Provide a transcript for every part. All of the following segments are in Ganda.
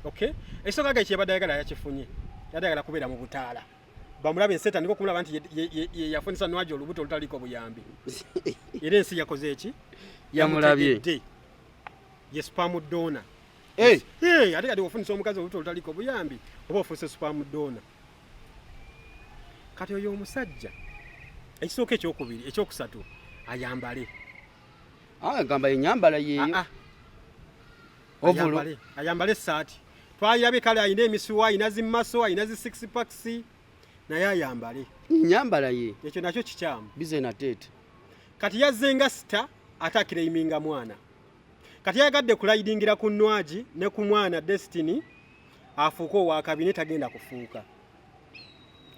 Okay, ekisoka ga kyebadde ayagala yakifunye yadagala kubeera mu butaala bamulabe enseta niko kumulaba nti yafunisa Nwaje olubuto olutaliko buyambi era ensi yakoze eki yamulabye ye spam donor ate kati ofunisa omukazi olubuto olutaliko buyambi oba ofunisa spam donor kati oyo omusajja ekisooka ekyokubiri ekyokusatu ayambale gamba enyambala yeeyo ayambale essaati twalirabe kale ayina emisuwa ayina zimmaso ayina zi six packs naye ayambale nyambala ye ekyo nakyo kikyamu bize na tete kati yazzenga sita atakireiminga mwana kati yagadde kulaidingira ku Nwaji ne ku mwana Destiny afuuka owa kabineti agenda kufuuka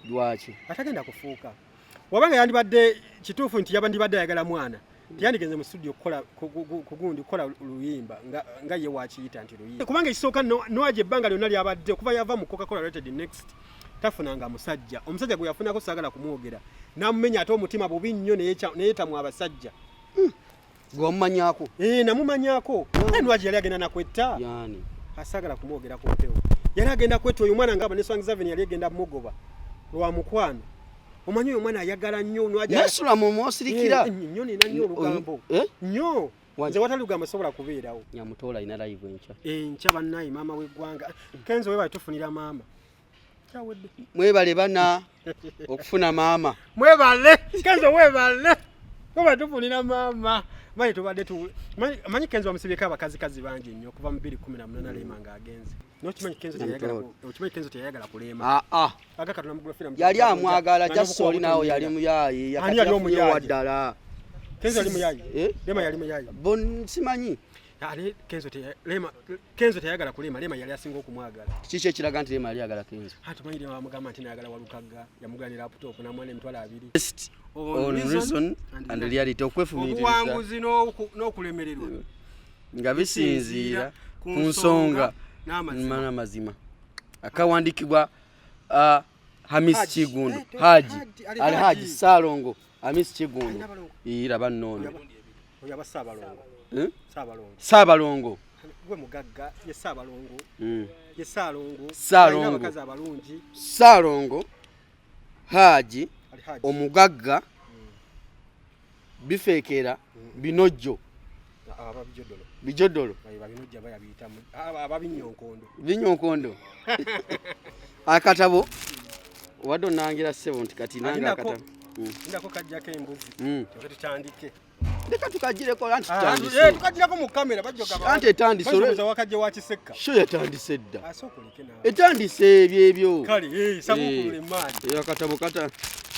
lwaki atagenda kufuuka wabanga yandibadde kituufu nti yabandibadde ayagala mwana yandigenze mu studio kukola kugundi kukola luyimba nga ye wakiyita nti luyimba kubanga ekisooka Nwaje ebbanga lyonna lyabadde okuva yava mu Coca-Cola Limited next tafunanga musajja omusajja gwe yafunako saagala kumwogera namumenya ate omutima bubi nnyo neyeetamu abasajja gwamumanyako namumanyako Nwaje yali agenda nakwetta yani asaagala kumwogera ku mpewo yali agenda kwetta oyo mwana ngaba ne Swangzaven yali agenda mugoba lwa mukwano omanyi oyo mwana ayagala nnyo Nwaje yasula mu mosirikira nnyo nina nnyo olugambo nnyo nze watali lugambo sobola kubeerawo nyamutola ina live encha bannayi maama w'eggwanga Kenzo we batufunira maama kyawedde mwebale bana okufuna maama mwebale Kenzo webale batufunira maama manyi tubadde manyi Kenzo bamusibyeko abakazi bangi nnyo okuva mu 2018 Lema nga agenze nokimanyi Kenzo teyayagala kulema aga katuna mugula film yali amwagala jasoli nawo yali muyayi yakati waddala Kenzo yali muyayi Lema yali muyayi simanyi Kenzo teyagala kulema Lema yali asinga okumwagala kiki ekiraga nti Lema yali ayagala Kenzo tumanyi Lema bamugamba nti nayagala Walukaga yamuganira laptop namwana emitwalo 2 on reason and reality okwefumiririza obuwanguzi n'okulemererwa nga bisinziira ku nsonga n'amazima akawandikibwa Hamis Kigundu Haji Salongo Hamis Kigundu iraba nnono oyo abasabalongo Sabalongo gwe mugagga ye Sabalongo ye Salongo Salongo abalungi Salongo Haji omugagga bifeekera binojjo bijodolo binyonkondo akatabo wadde onangira ssebo nti kati nange akatabo ndako kajjako embuzi tutandike ndeka tukagireko anti tutandise tukagirako mu kamera bajjoga anti etandise olowooza wakajje wakiseka sho yatandise dda asookoleke nawe etandise ebyo kale sabukulula emaani akatabo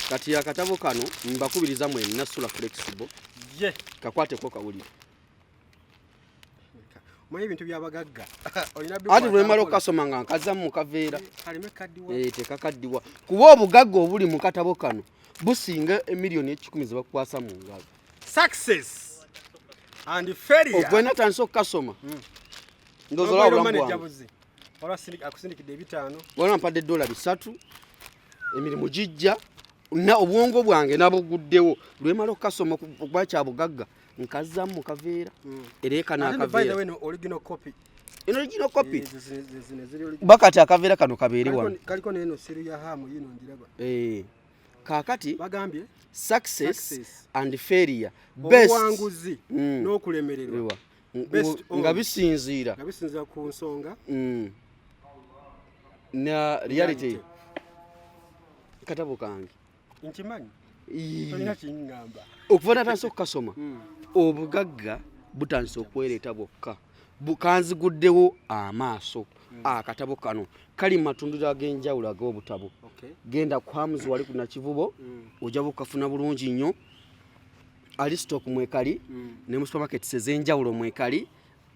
kati akatabo kano mbakubiriza mwenna Sula Flexible kakwateko kawulire manyi ebintu byabagagga ati lwemala okukasoma nga nkazamu mukaveera tekakaddiwa kuba obugagga obuli mu katabo kano businga emiliyoni 10 zebakukwasa mu ngalo success and failure ogwena tandise okukasoma ndozola obulamu akusindikidde 5 wala mpadde $3 emirimu gijja na obwongo bwange nabuguddewo lwemala okukasoma okuba kyabugagga nkazamu mukaveera ereka n'akaveera original copy bakati akaveera kano kabeere wano kaliko neno siru ya hamu yino njiraba kakati bagambye success and failure best obuwanguzi n'okulemererwa nga bisinziira ku nsonga na reality katabo kange nkimanyi tolina kingamba okuva natandise okukasoma obugagga butandise okwereeta bwokka bukanziguddewo amaaso akatabo kano kali matundiro ag'enjawulo ag'obutabo genda kwamuzi wali kuna kivubo ojja bukafuna bulungi nnyo alistock mwekali ne mu supermarkets ez'enjawulo mwekali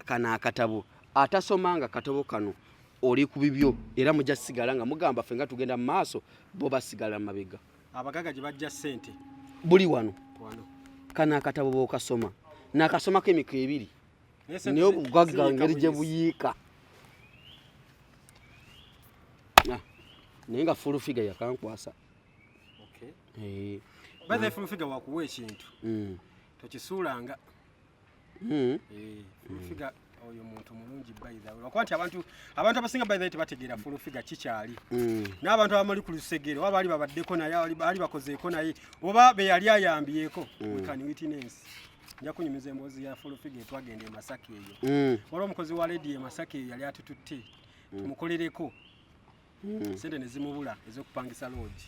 kana akatabo atasomanga katabo kano oli ku bibyo era mujja sigala nga mugamba ffe nga tugenda mu maaso bo basigala mabega abagaga gye bajja ssente buli wano kana akatabo bokasoma nakasomako emiko 2 niyo obugagga ngeri gye buyiika naye nga full figure yakankwasa baze full figure wakuwa ekintu tokisuulanga full figure oyo muntu mulungi by the way wakwanti abantu abasinga by the way tebategeera full figure kikyali n'abantu abamali ku lusegere waba ali babaddeko naye ali bakozeeko naye oba be yali ayambyeko we can witness nja kunyumiza emboozi ya full figure twagenda e Masaka eyo waliwo omukozi wa radio e Masaka eyo yali atututte tumukolereko sente ne zimubula ez'okupangisa lodge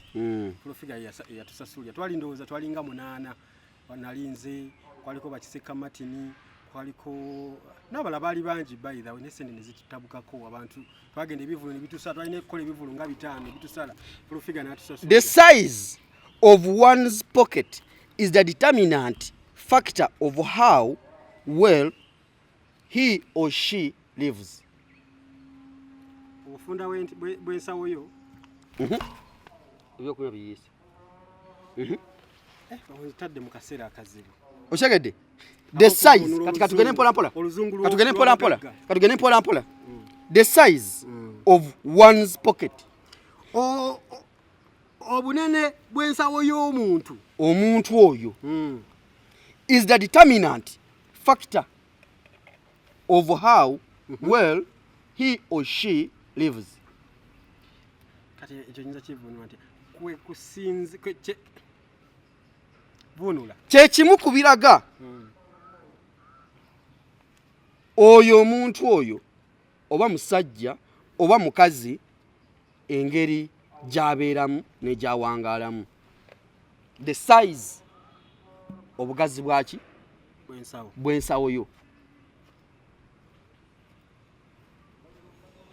full figure yatusasulya twali ndowooza twalinga 8 wanalinze kwaliko bakiseka matini kwaliko n'abala baali bangi by the way n'esente ne zitabukako abantu twagenda ebivulu ne bitusala twalina okukola ebivulu nga 5 bitusala full figure n'atusasulya. The size of one's pocket is the determinant factor of how well he or she lives. Ofunda bwensawo yo ebyokunywa biyise tadde mu kaseera akazibu oshegedde the size katika tugende mpola mpola the size of one's pocket obunene bwensawo y'omuntu oyo is the determinant factor of how well he or she lives. Kati ekyo nyinza kivunula nti kwe kusinzi vunula kyekimu ku biraga oyo omuntu oyo oba musajja oba mukazi engeri gy'abeeramu n'egyawangaalamu. The size obugazi bwaki bwensawo yo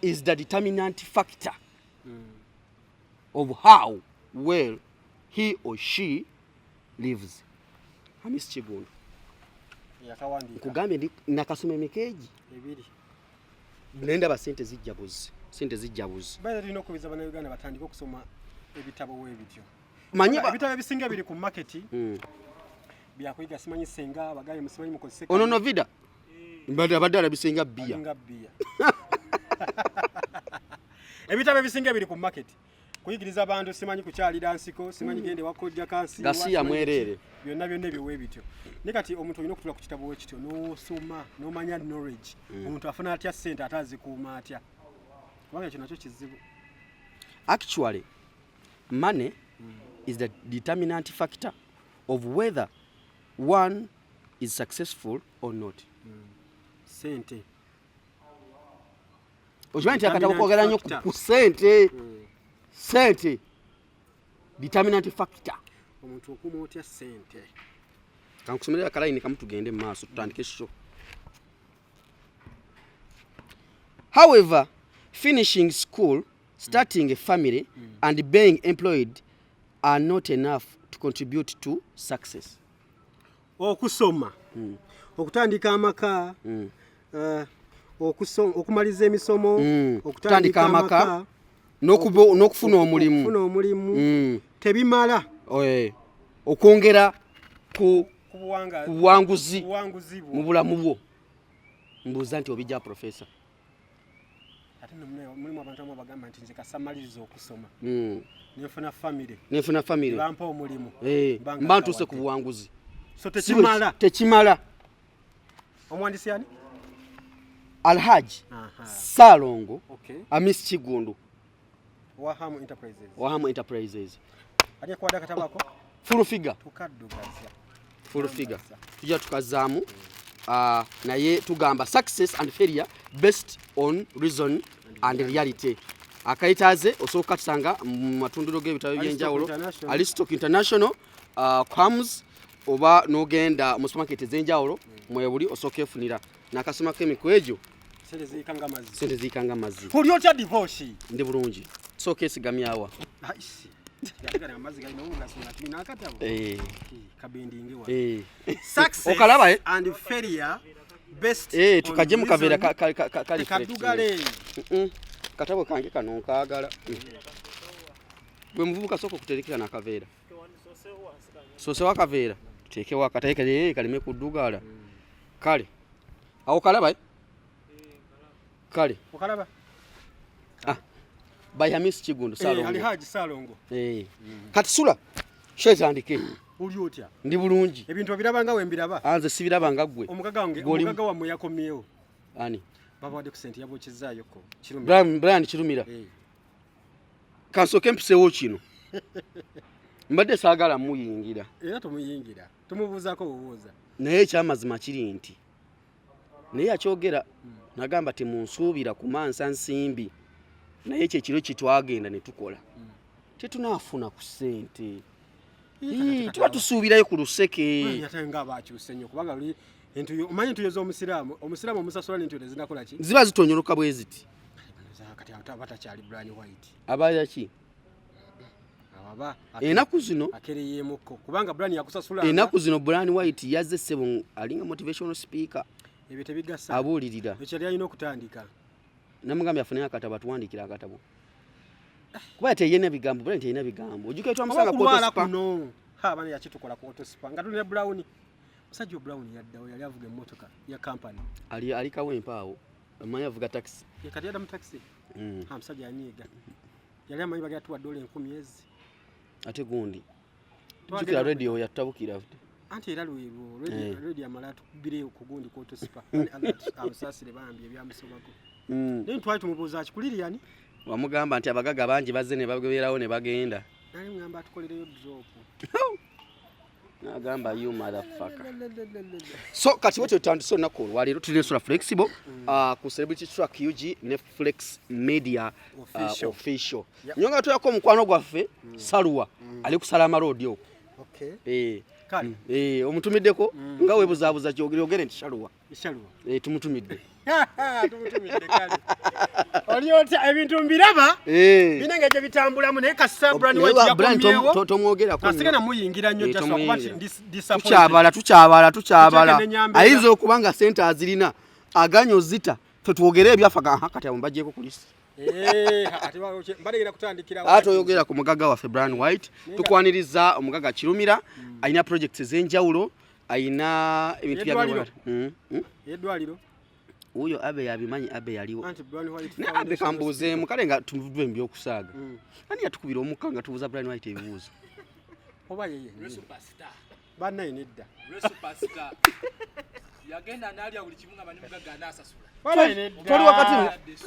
is the determinant factor of how well he or she lives. Hamis Kigundu nkugambye nakasoma emikeegi nendaba sente zijja buzi bale tulina okubiza bannayuganda batandika okusoma ebitabo webityo manyi ebitabo ebisinga biri ku market byakuyiga simanyi senga abagaye musimanyi mukozese ono vida abadde alabisenga bbiya ebitabo ebisinga biri ku market kuyigiriza abantu simanyi kukyalira nsiko simanyi gende wakojja kansi gasiya mwerere byonna ebiwe bityo ne kati omuntu olina okutula ku kitabo wekityo n'osoma n'omanya knowledge omuntu afuna atya ssente atazikuuma atya kubanga ekyo nakyo kizibu. Actually money is the determinant factor of whether one is successful or not. Sente okimanyi nti akatabo kwogera nnyo ku sente sente determinant factor omuntu okuuma otya sente. Kankusomera akalayini kamu tugende mu maaso tutandike show. However, finishing school, starting a family and being employed are not enough to contribute to success. Okusoma okutandika amaka okumaliza emisomo okutandika amaka n'okufuna omulimu tebimala okwongera ku buwanguzi mu bulamu bwo. Mbuuza nti obijja professor ate mulimu abantu abamu bagamba nti nze kasamaliriza okusoma nefuna family bampa omulimu mba ntuuse ku buwanguzi so tekimala. Omwandisi ani? Alhaji Salongo Hamis Kigundu Waham Enterprises ali kwada katabako full figure tukaddugaza full figure tujja tukazaamu naye tugamba success and failure based on reason and reality. Akayitaze osooka tusanga mu matundiro g'ebitabo by'enjawulo Aristoc International comes oba n'ogenda mu supermarket ez'enjawulo mwebuli osooka efunira n'akasoma k'emikwejo sente ziyikanga amazzi. Oli otya divorce? Ndi bulungi sooka esigamyawa success and failure best tukaje mu kaveera kali kadugale katabo kange kano nkaagala gwe muvubuka soko kuterekera na kaveera sose wa kaveera tuteeke wa kataike kalime kudugala kale awo kalaba kale okalaba by Hamis Kigundu Salongo Alhaji Salongo kati sula shezandike uli otya? Ndi bulungi ebintu birabanga wembiraba anze sibiraba nga gwe omugaga wange yakomyewo ani babawadde ku sente yabokizaayo ko Kirumira Brian Kirumira kansoke mpisewo kino mbadde saagala muyingira era tumuyingira tumubuuzaako bubuuza naye ekyamazima kiri nti naye akyogera nagamba temunsuubira kumansa nsimbi naye kyekiro kitwagenda ne tukola tetunaafuna ku ssente tuba tusuubirayo ku luseke ate nga abakyuse nnyo kubanga luli omanyi entuyo z'omusiraamu omusasula n'entuyo zinakola ki ziba zitonyoloka bwe ziti kati batakyali Brian White abaaya ki enaku zino akereyemukko kubanga Brian yakusasula enaku zino Brian White yazze ssebo alinga motivational speaker ebyo tebigasa abuulirira ekyali alina okutandika namugambye afuneyo akatabo atuwandikira akatabo kuba teyina bigambo Brian teyina bigambo ojjuka twamusanga kuno abaana yakitukola ku autospa nga tulina Brown musajja Brown yaddawo yali avuga emmotoka ya company ali kawempa awo amanyi avuga taxi kati yadda mu taxi musajja yanyiiga yali amanyi bali atuwa $10,000 ate gundi jukira radio yatabukira anti era lwebo radio amala tukubire ku gundi ku autospa abasasire bambi ebyamusomako naye twali tumubuuza kikuliriani wamugamba nti abagaga bangi bazze ne babeerawo ne bagenda nali ngamba atukolereyo drop nagamba you motherfucker so kati wote tutandise olunaku olwaleero tulina ensula flexible ku celebrity track UG Netflix media official nyonga tuyako omukwano gwaffe Salwa ali kusala amalodi okwo omutumiddeko nga webuzaabuza kyogere nti Salwa tumutumidde tumutumidde kale oliota ebintu mbiraba binenge gye bitambulamu naye kasisa Brian White yakomyewo tomwogerako asigana muyingira nnyo just okubati tukyabala ayinza okubanga sente azirina aganya ozita twogere ebyafa kati abo mbajjeko kulisi atoyogera ku mugaga waffe Brian White tukwaniriza omugaga Kirumira ayina projects ez'enjawulo ayina ebintu byagawala yeddwaliro uyo abe yabimanyi abe yaliwo na abe kambuze mukale nga tumuvudwe mbyokusaaga ani yatukubira omukka nga tubuza Brian White ebibuuzo oba yeye superstar bana inedda superstar yagenda nalya buli kimunga manyi mugaga anasasula toli wakati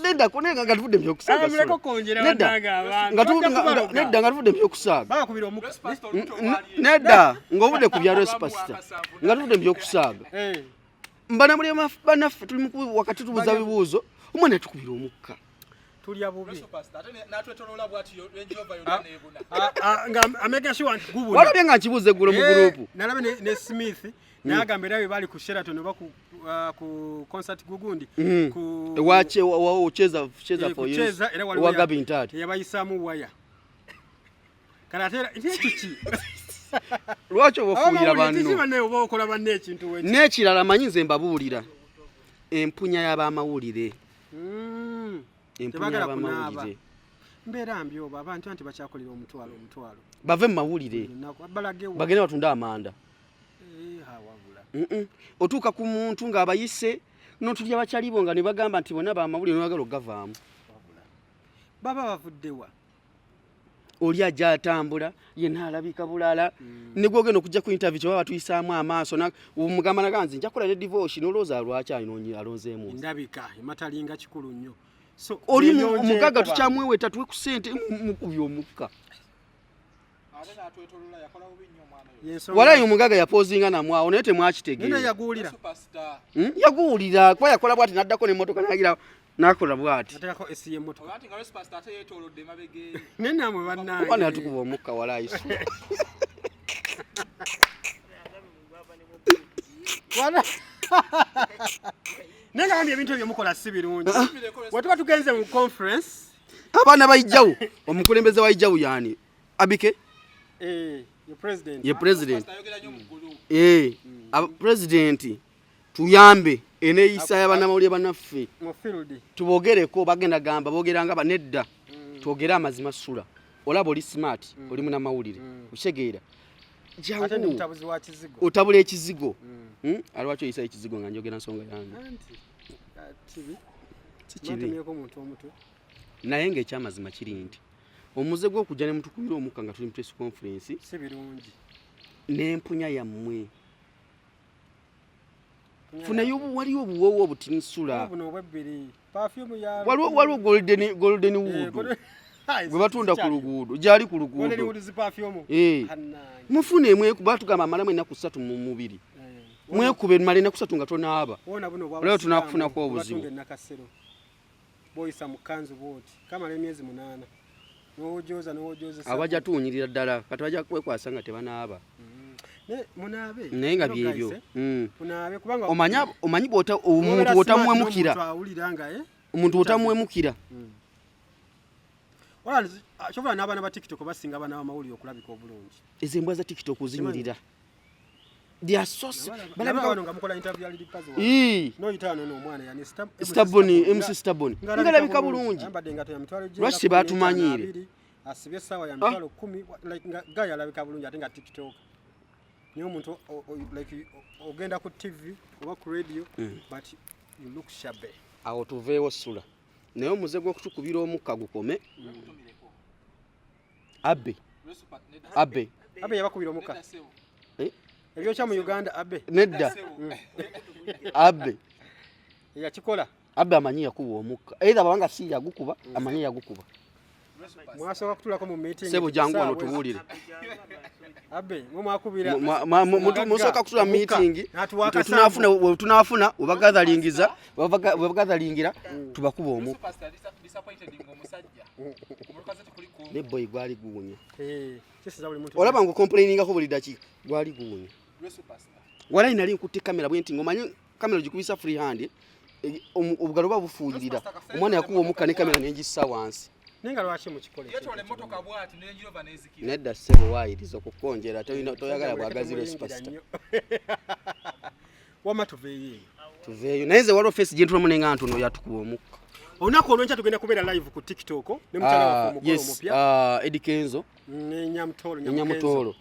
nedda konenga nga tuvudde mbyokusaaga muleko konjera wadaga abantu nedda nga tuvudde mbyokusaaga bakubira omukka nedda ng'ovudde ku bya superstar nga tuvudde mbyokusaaga mbana muli banaffe tuli mu wakati tubuza bibuuzo omwana tukubira omukka tulya bubi natwetolola bwati Jehova yonna nebuna nga amega sure anti gubuna walabye nga nkibuuze eggulo mu group nalabe ne Smith nagambira bwe bali ku Sheraton oba ku concert gugundi ku wache wacheza for you wa Gabi Ntati yabayisaamu waya karatera ntikiki lwaki obafuuyira banno n'ekirala manyi nze mbabuulira empunya y'abamawulire mbeera mbi oba abantu anti bakyakolera omutwalo bave mu mawulire bagende batunda amanda otuuka ku muntu ng'abayise n'otulya bakyalibo nga ne bagamba nti bonna bamawulire n'oyagala okugavaamu baba bavuddewa oli ajja atambula yenna alabika bulala ne gwogenda okujja ku interview kyebaba tuyisaamu amaaso omugamba naganzi nja kukola ne divorce n'olowooza lwaki alonzeemu ndabika ematalinga kikulu nnyo oli omugaga tukyamweweta tuwe ku ssente mukubya omukka walayi omugaga yapoozinga namwawo naye temwakitegeera yaguwulira kuba yakola bwati n'addako n'emmotoka nagira nakola bwati atakako esiye motoka ati ngalo superstar ate yetolodde mabege nena mwe bannange bwana yatukuba omukka walayi wala nenga ambye ebintu ebyo mukola si birungi watuba tugenze mu conference abaana bayijjawo omukulembeze wayijjawo yani abike ye president president tuyambe eneeyisa y'abannamawulire bannaffe tubogereko bagenda gamba boogeranga banedda twogere amazima ssula olaba oli smart oli munnamawulire okitegeera jangu otabula ekizigo alwaki oyisa ekizigo nga njogera nsonga yange sikibi naye ng'ekyamazima kiri nti omuze gw'okujja ne mutukubira omukka nga tuli mu press conference si birungi n'empunya yammwe funayo waliwo obuwoowo obutinisula buno bwebbiri perfume ya waliwo golden wood gwe batunda ku luguudo gyali ku luguudo mufune mwekuba tugamba amalamu ennaku 3 mu mubiri mwekube mala ennaku 3 nga tonaaba leo tunakufunako obuzibu boyisa mukanzu bwoti kamala emyezi 8 n'ojoza abajja tuwunyirira ddala kati bajja kwekwasa nga tebanaaba munabe naye nga byebyo munabe kubanga omanyi omuntu otamwemukira omuntu otamwemukira kyova n'abaana ba tiktok basinga abaana b'amawulire okulabika obulungi ezo embwa za tiktok zinyirira mc staboni ngalabika bulungi lwaki tebatumanyire asibye essaawa ya mitwalo 10 gaya alabika bulungi ate nga tiktok niye omuntu ogenda ku tv oba ku radio but you look shabby awo tuveewo sula naye omuze gw'okutukubira omukka gukome abe yabakubira omukka ebyokya mu uganda abe nedda abe yakikola abe amanyi yakuba omukka eitha babanga si yagukuba amanyi yagukuba mwasooka kutulako mu meeting sebo jangu wano tubuulire abe mwakubira musooka kutula mu meeting tunafuna webagathalingira tubakuba omukka ne boy gwali guunya olaba ngo complainingako buli dakiika gwali guunya wala inali nkutte kamera bwenti ngomanyi kamera gikubisa free hand obugalo babufuulirira omwana yakuba omukka ne kamera nenjissa wansi nenga lwaki mukikole yetole motoka bwati nenjirova nezikira nedda sebo waayiriza okukonjera toyagala bwagazi superstar wama tuveeyo naye ze waliwo face gentulamu nenga ntono yatukuba omukka olunaku olwenkya tugenda kubeera live ku tiktok ne mukyala waffe omukolo omupya Eddie Kenzo ne Nyamutolo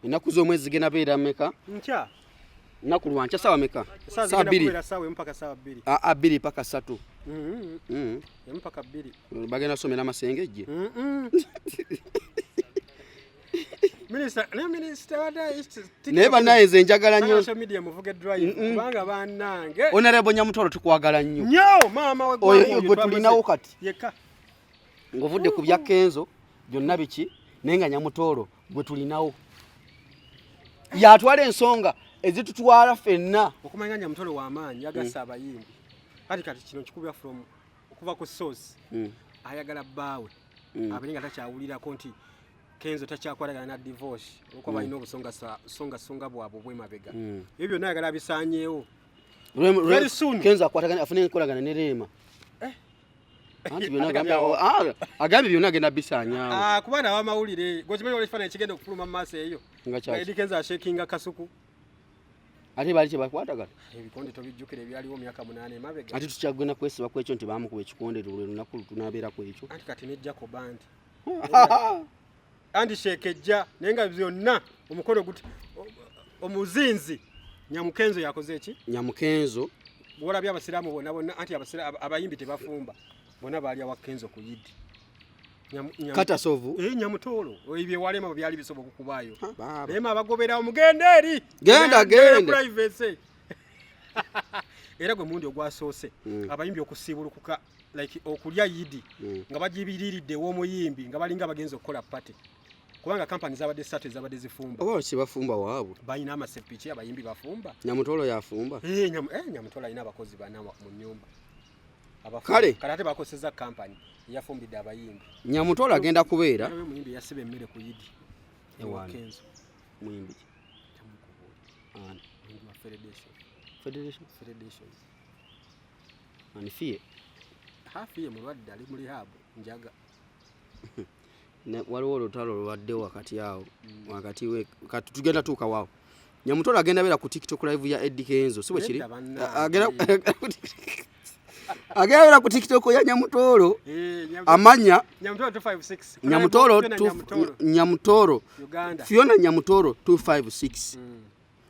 ennaku z'omwezi zigenda beera meka nkya nnaku lwankya sawa meka saa 2 mpaka saa 2 2 paka 3 mpaka 2 bagenda somera amasengejje naye bannaye nze njagala nnyo kubanga bannange Honorable Nyamutolo tukwagala nnyo gwe tulinawo kati ng'ovudde ku bya Kenzo byonna biki naye nga Nyamutolo gwe tulinawo yatwala ensonga ezitutwala ffenna okumanya Nyamutolo w'amaanyi yagasa abayimbi kati kino kikubya from okuva ku source ayagala bbaawe abeera nga takyawulirako nti Kenzo takyakwatagana na divorce olwokuba balina obusonga bwabwe obw'emabega ebyo byonna ayagala bisaanyeewo Kenzo akwatagana afune enkolagana ne Rema anti agambye byonna agenda bisaanyaawo kuba n'abamawulire gwekimanyi wala ekifaananyi kigenda okufuluma mu maaso eyo Eddie Kenzo ashekinga kasuku ate baali kyebakwatagana ebikonde tobijjukira ebyaliwo myaka 8 emabega ate tukyagenda kwesiba ku ekyo nti baamukuba ekikonde lwe lunaku tunaabeera ku ekyo anti kati nejjako bandi andi sheekejja naye nga byonna omukolo guti omuzinzi Nyamukenzo yakoze eki Nyamukenzo bwolabye abasiraamu bonna anti abayimbi tebafumba bonna baali awa Kenzo ku yidi Katasovu Nyamutolo ebyo walema byali bisoboka okubaayo bema abagobera omugende eri genda privacy era gwe mundi ogwasoose abayimbi okusiibulukuka like okulya yidi nga bagibiriridde w'omuyimbi nga balinga bagenza okukola party kubanga kampani zabadde 3 zabadde zifumba oba kibafumba waabwe balina amasepiki abayimbi bafumba Nyamutolo yafumba Nyamutolo alina abakozi bana mu nyumba kale ate bakoseza kampani yafumbidde abayimbi Nyamutolo agenda kubeera muyimbi yasiba emmere ku yidi Kenzo muyimbi Federation anifie hafiye mulwadde ali mu rehab njaga waliwo olutalo lulwadde wakati awo wakati we kati tugenda tuuka waawo Nyamutolo agenda beera ku TikTok live ya Eddie Kenzo si bwe kiri agenda ku TikTok ya Nyamutolo amanya Nyamutolo Uganda Fiona Nyamutolo 256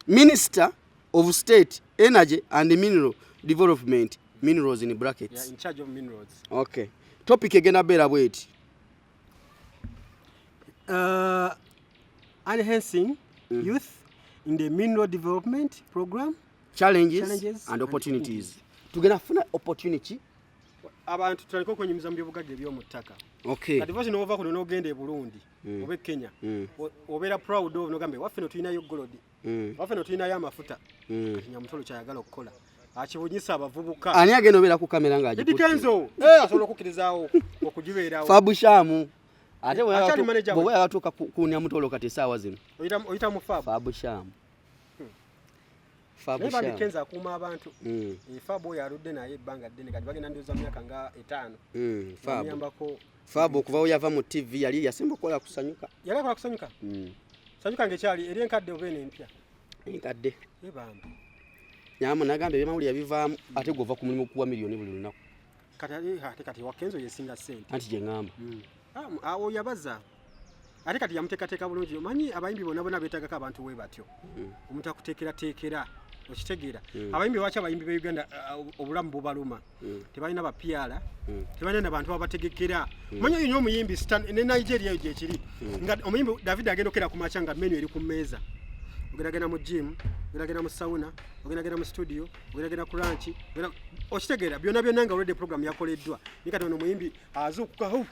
Minister of State Energy and Mineral Development minerals in brackets in charge of minerals okay topic egenda beera bweti enhancing youth in the mineral development program challenges and opportunities. Tugenda funa opportunity abantu tuliko kwenyumiza mu byobugagga eby'omu ttaka. Okay. Kati voice n'ova kuno n'ogenda e Burundi oba Kenya obeera proud of n'ogambe waffe no tulinayo gold waffe no tulinayo amafuta Nyamutolo kyayagala okukola akibunyisa abavubuka. Ani agenda obeera ku kamera ng'agikutte? Dikenzo asobola okukkirizaawo okugibeerawo. Fabushamu ate bwe yagatuuka ku Nyamutolo kati essaawa zino oyita mu Fabushamu. Neba Dikenzo akuuma abantu. Fabo oyo aludde naye ebbanga ddene kati bagenda ndowooza myaka nga 5. Fabo okuva yava mu TV yali yasemba okukola kusanyuka. Yali akola kusanyuka? Sanyuka ng'ekyali eri enkadde oba eno empya? Enkadde. Ebambi. Nyamu nagambe ebyamawulire yabivaamu ate gw'ova ku mulimu okuwa miliyoni buli lunaku. Kati Wakenzo yesinga ssente. Anti gye ŋŋamba. Awo yabaza. Ate kati yamuteekateeka bulungi. Omanyi abayimbi bonna beetagako abantu we batyo. Omuntu akuteekerateekera. Okitegeera abayimbi lwaki abayimbi be Uganda obulamu bubaluma tebalina bapiala tebalina bantu babategekera manyi nnyo omuyimbi ne Nigeria eyo gyekiri nga omuyimbi David agenda okera ku macha nga menu eri ku mmeeza ogeragenda mu gym ogeragenda mu sauna ogeragenda mu studio ogeragenda ku lunch okitegeera byonna nga already program yakoleddwa nikati ono omuyimbi azuukuka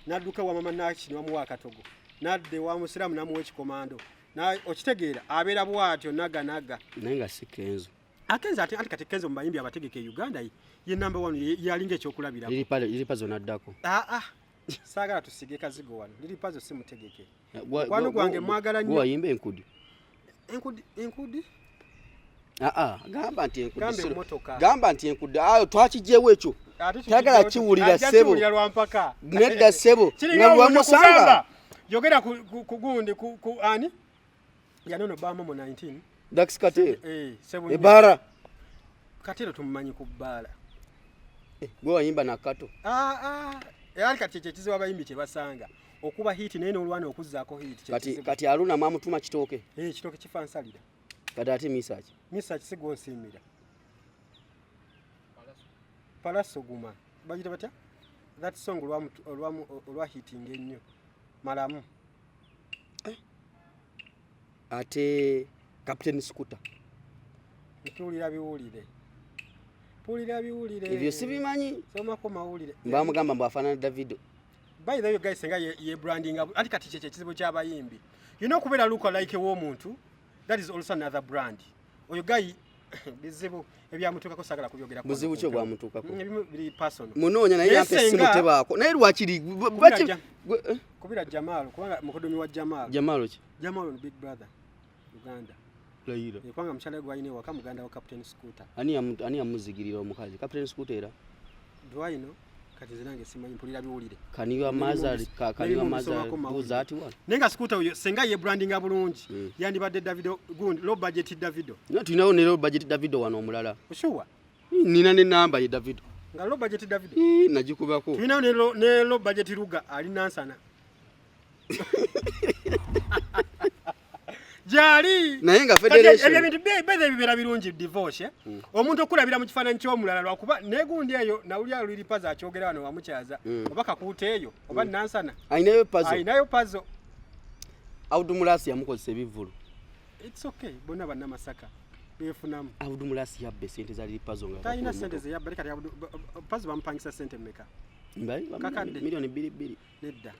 n'adduka wa mama Nachi n'amuwa akatogo n'adde wa musiramu n'amuwa ekikomando na okitegeera abeera bwatyo naga naye nga si Kenzo Akenzo ate kati Kenzo mu bayimbi abategeke Uganda ye number 1 yalinga ekyokulabira liripazo naddako saagala tusige kazigo wano liripazo si mutegeke kwano gwange mwagala nnyo wayimba enkudi gamba nti enkudi ayo twakijeewo ekyo tagala kiwulira ssebo nedda ssebo nga lwamusanga yogera ku gundi ku ani yanono bama mu 19 Dax Katero ebara Katero tumumanyi ku bbala gwe wayimba na kato yali kati kyekizibu abayimbi kye basanga okuba hiti naye n'olwana okuzzaako hiti kati aluna mamutuma kitooke kitooke kifa nsalira kati ate misaki si gwonsiimira palasoguma bagita batya that song olwa hiting ennyo malamu ate Captain Scooter mpulira biwulire ebyo sibimanyi somako mawulire mbamugamba mbwafaanana Davido by the way guys nga ye branding ati kati kye kizibu ky'abayimbi kubeera look like w'omuntu that is also another brand oyo guy bizibu ebyamutuukako sagala kubyogera buzibu kyo bwamutuukako biri personal munoonya naye yampa essimu tebaako naye lwakiri kubira Jamal kubanga mukodomi wa Jamal big brother Uganda layira kwanga mchale gwaine waka muganda wa Captain Scooter ani yamuzigirira omukazi Captain Scooter era dwaino kati zinange simanyi mpulira biwulire kaniwa mazali buzati wa nenga Scooter uyo senga ye branding abulungi yandibadde Davido gundi low budget Davido tulinawo ne low budget Davido wano omulala oshuwa nina ne namba ye Davido nga low budget Davido najikubako tulinawo ne low budget Ruga ali nansana jali naye nga federation ebintu bebe bibera birungi divorce omuntu okulabira mu kifaananyi ky'omulala lwakuba negundi eyo nawulya luli paza akyogera wano wamukyaza oba kakuute eyo oba nansana ayinayo pazo Abdumulasi yamukozesa ebivulu it's okay bonna banna masaka befunamu Abdumulasi yabbe sente za lipazo nga tayina sente ze yabbe kati pazo bampangisa sente mmeka kakadde milioni 2 nedda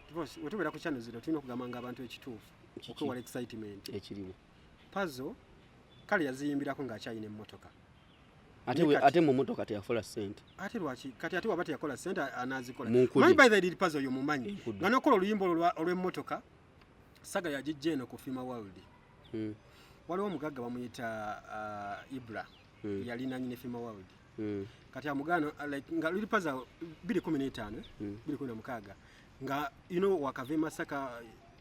divorce wetubera ku channel zino tulina okugamanga abantu ekituufu okuwala excitement ekiriwo pazo kale yaziyimbirako ng'akyayina emmotoka ate mu motoka teyakola sente ate lwaki kati ate waba teyakola sente anazikola manyi by the pazo yo mumanyi nga nokola oluyimba olw'emmotoka saga yagijja eno ku Fima World waliwo omugagga bamuyita Ibra yalina nyine Fima World kati amugano nga luli pazo 2015 2016 nga wakave Masaka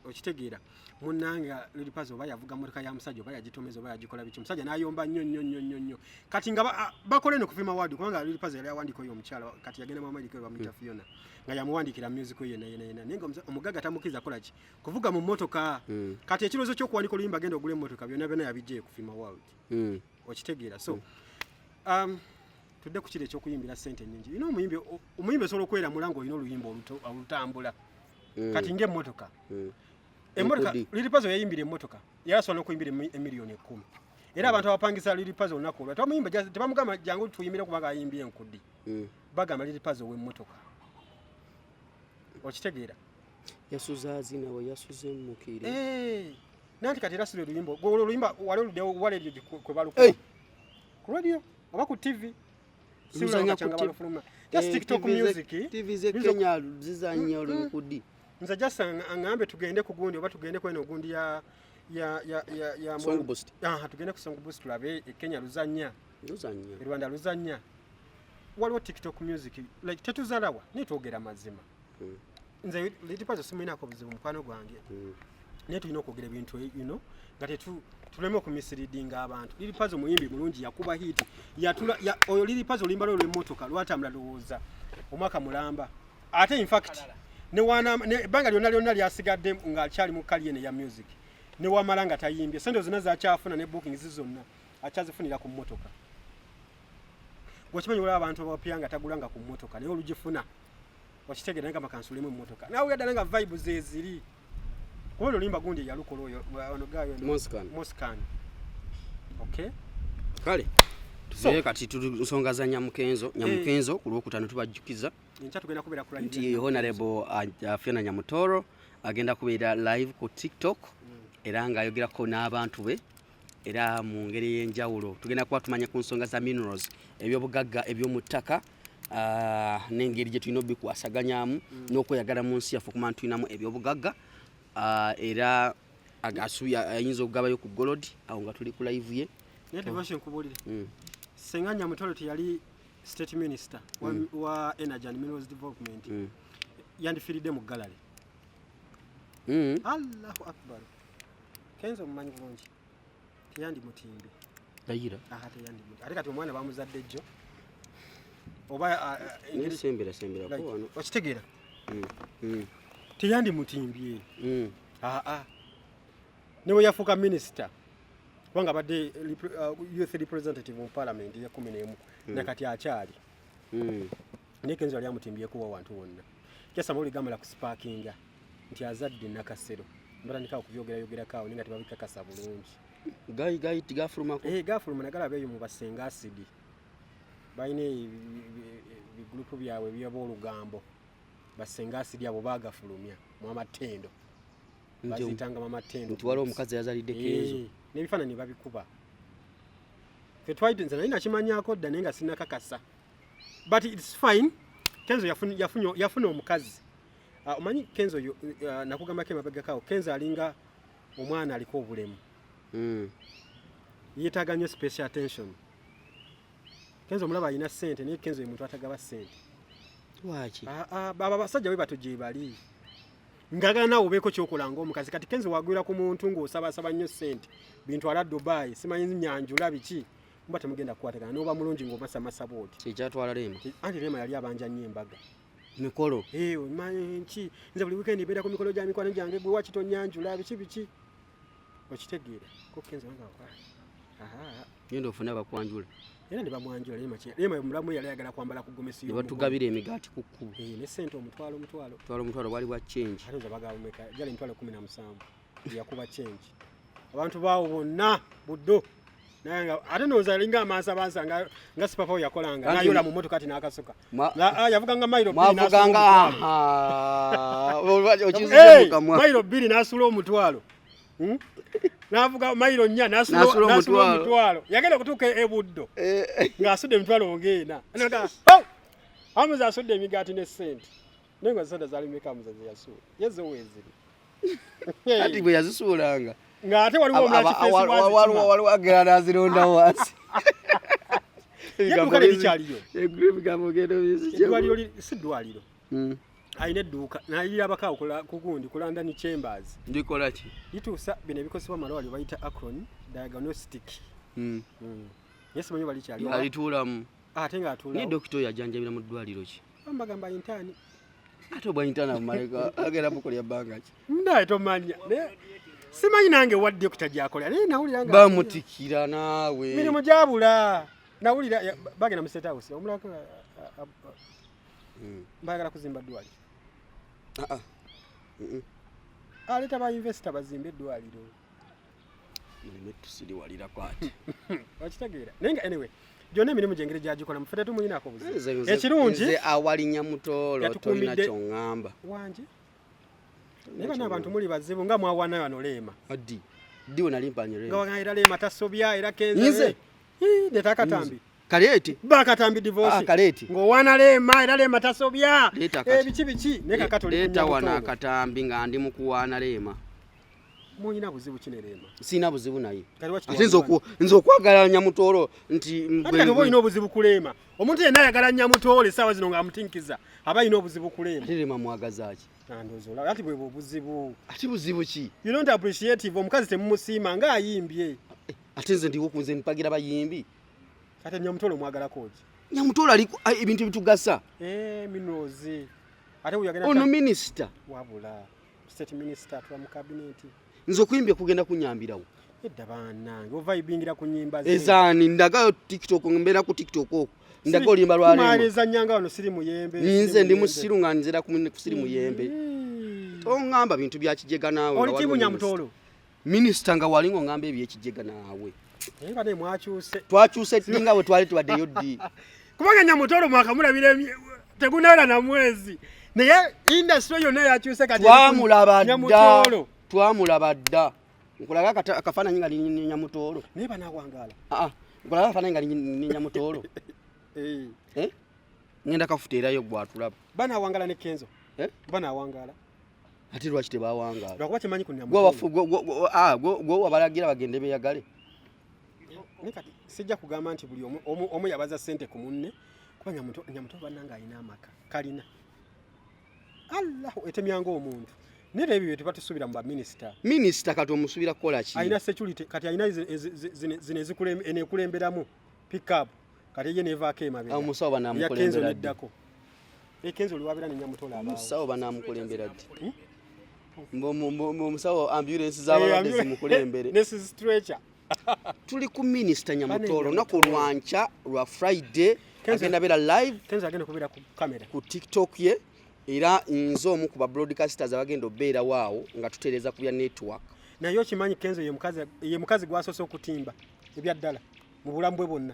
okitegeera munnanga luli pazo oba yavuga motoka ya musajja oba yagitomeza oba yagikola biki musajja n'ayomba nnyo kati nga bakole no ku Fima World kubanga luli pazo yali awandika oyo omukyala kati yagenda mu America bamuyita Fiona nga yamuwandikira music yena naye nga omugaga tamukiza kola ki kuvuga mu motoka kati ekirozo ky'okuwandika oluyimba agenda ogula emmotoka byonna yabijje ku Fima World okitegeera so tudde ku kiri ekyokuyimbira ssente nnyingi omuyimbi osobola okwera mulango olina oluyimba olutambula kati ng'emmotoka emmotoka lili pazo yayimbira emmotoka yasobola n'okuyimbira emiliyoni 10 era abantu abapangisa Lil Puzzle olunaku olwo tamuyimba tebamugamba jangu tuyimire kubanga ayimbye enkudi bagamba Lil Puzzle w'emmotoka okitegeera yasuza azina we yasuze mukire nanti kati rasule luyimbo golo luyimba wale ludewo wale lyo kwe balukuba ku radio oba ku TV Luzanya ku changa TV. balufuluma just TikTok music TV ze Kenya zizanya olukudi nza just angambe tugende ku gundi oba tugende kweno gundi ya Song Boost tugende ku Song Boost tulabe Kenya luzanya Rwanda luzanya waliwo TikTok music like tetuzalawa nitwogera mazima nze Lil Puzzle simuinako buzibu mukwano gwange naye tulina okwogera ebintu nga tuleme okumisleadinga abantu Lil Puzzle muyimbi mulungi yakuba hit oyo Lil Puzzle olimba lwe emmotoka lwatambula lowooza omwaka mulamba ate in fact ebbanga lyonna lyasigadde ng'akyali mu kaliyene ya music ne wamala nga tayimbye sente zonna zakyafuna ne bookings zonna akyazifunira ku mmotoka gwekimanyi olaba abantu abapya nga tagulanga ku mmotoka naye olugifuna wakitegera nga makansulemu mmotoka nawe yaddala nga vibes zeziri kuba olimba gundi yalukola oyo ono gayo Moscan okay kale tuve kati tusonga za Nyamukenzo ku lwokutano tubajjukiza ncha tugenda kubeera ku live nti honorable Fiona Nyamutoro agenda kubeera live ku TikTok era nga ayogerako n'abantu be era mu ngeri y'enjawulo tugenda kuba tumanya ku nsonga za minerals ebyobugagga ebyomuttaka n'engeri gye tulina obikwasaganyamu n'okweyagala mu nsi yaffe okumanya tulinamu ebyobugagga era ayinza okugabayo ku Gold awo nga tuli ku live ye naye devotion kubulire Senga Nyamutoro yali state minister wa energy and minerals development yandifiridde mu gallery Allahu akbar Kenzo mumanyi bulungi tiyandi mutimbi dayira teyandi mutimbi ate kati omwana bamuzadde jjo oba sembera ko wano okitegeera teyandi mutimbi newe yafuuka minister kubanga badde youth representative mu parliament ya 11 nakati akyali naye Kenzo yali amutimbyeko wantu wonna kyasa mawuli gamala kusparkinga nti azadde nakasero mbatandikawo kubyogerako awo ninga tebabikakasa bulungi gayi tigafulumako gafuluma nagala beeyo mu basenga asidi balina ebigulupu byabwe by'aboolugambo basenga asidi abo bagafulumya mu amatendo bazitanga mu amatendo nti waliwo omukazi yazalidde Kenzo n'ebifaananyi babikuba fe twali nze nali nakimanyako dda naye nga sinakakasa but it's fine Kenzo yafuna omukazi omanyi Kenzo nakugambako emabegakaawo Kenzo alinga omwana aliko obulemu yeetaaga nnyo special attention Kenzo omulaba alina ssente naye Kenzo ye muntu atagaba ssente lwaki baba basajja bwe bato gye bali ngagala naawe obeeko kyokola ng'omukazi kati Kenzo wagwira ku muntu ng'osabasaba nnyo ssente bintu ala Dubai simanyi nyanjula biki mba temugenda kukwatagana n'oba mulungi ng'omasamasa booti kyekyatwala Lema anti Lema yali abanja nnyo embaga mikolo manki nze buli weekend mbeera ku mikolo gya mikwano gyange gwe waki tonyanjula biki okitegeera ko Kenzo wanga genda ofune abakwanjula era ne bamwanjula Lema mulamu yali ayagala kwambala ku gomesi batugabira emigaati ku kkubo ne ssente omutwalo bwali bwa change ate nze bagabumeka jali emitwalo 17 yakuba change abantu baawo bonna buddo naye ate nooza alinga amaaso abansa nga sipapa we yakolanga nayola mu mmotoka ati n'akasuka yavuganga mayiro bbiri n'asula omutwalo n'avuga mayiro 4 n'asula omutwalo yagenda okutuuka ebuddo ng'asudde emitwalo ng'ena amuze asudde emigaati ne ssente naye nga zisente zaali meka muzazi yasuula yezoweziri ati bwe yazisuulanga ng'ate waliwo waliwo agera n'azironda wansi edduuka likyaliyo eddwaliro si ddwaliro alina edduuka nayirira abakawo ku gundi ku London Chambers ndikola ki lituusa bino ebikozesebwa malwaliro bayita Akron diagnostic yesimanyi balikyaliyo alituulamu ate ng'atuulawo ni dokita oyo ajanjabira mu ddwaliro ki bambagamba intaani ate obwa intaani amumaleka agenda bukolya bbanga ki naye tomanya simanyi nange wadde dokita gyakolera naye nawulira nga bamutikira naawe mirimu gyabula nawulira bagenda mu State House omulako bayagala kuzimba ddwaliro aleeta ba investor bazimba eddwaliro mulimu tusiri walira kwati wakitegeera naye nga anyway gyonna emirimu gyengeri gyagikola mufete tumunyinako buzibu ekirungi nze awali Nyamutolo tolina kyoŋŋamba wangi naye bano abantu muli bazibu nga mwawana wano Leema addi ddiwe nali mpanye nga wagana Leema tasobya era kenze netakatambi kaleeti bakatambi divorce kaleeti ng'owana Leema era Leema tasobya biki ne kakatoli leeta wana akatambi nga ndi mu kuwaana Leema munyina buzibu kine Leema sina buzibu naye ate nze okwagala Nyamutolo nti ate boyina obuzibu ku Leema omuntu yenna ayagala Nyamutolo essaawa zino ng'amutinkiza aba ayina obuzibu ku Leema ate Leema mwagazaaki nandozola ati bwe buzibu ati buzibu ki you don't appreciate omukazi temumusiima ng'ayimbye ate nze ndiwo kunze mpagira bayimbi ate Nyamutolo mwagalako ki Nyamutolo aliko ebintu bitugasa minerals ate uyagenda ono minisita wabula state minister twa mu cabinet nze okuyimbya kugenda kunyambirawo edda bannange ovibingira ku nyimba ze ezaani ndagayo TikTok mbeera ku TikTok okwo ndaga olimba lwaleero kumaliriza nyanga wano siri muyembe nze ndi musiru nga nzira ku siri muyembe toŋŋamba bintu bya kijega naawe oli kibu Nyamutolo minisita nga wali ng'oŋŋamba ebyekijega naawe naye bane mwakyuse twakyuse ddi nga bwe twali tubaddeyo ddi kubanga Nyamutolo mwakamulabira tegunawera na mwezi naye industry yonna yakyuse kati twamulaba dda nkulaga akafaananyi nga ni Nyamutolo naye banawangala nkulaga akafaananyi nga ni Nyamutolo ngenda kafuteerayo gwatulaba banawangala ne Kenzo banawangala ate lwaki tebawangala lwakuba kimanyi ku Nyamutolo gwe wabalagira bagende beyagale kati sijja kugamba nti buli omu yabaza ssente ku munne kuba Nyamutolo bannanga alina amaka kalina allahu etemyanga omuntu nire ebyo tebatusubira mu baminisita kati omusubira kukola ki alina security kati alina zino enekulemberamu pickup kati ye nevaako emabega omusawo banamukulembera ddi Kenzo oliwabira ne Nyamutolo abaawo omusawo banamukulembera ddi omusawo ambulance z'abalwadde zimukulembere ne stretcher tuli ku minisita Nyamutolo naku lwanca lwa Friday agenda beera live Kenzo agenda kubeera ku kamera ku TikTok ye era nze omu ku ba broadcasters abagenda obeera waawo nga tutereeza ku bya network naye okimanyi Kenzo ye mukazi gwasoose okutimba ebyaddala mu bulamu bwe bwonna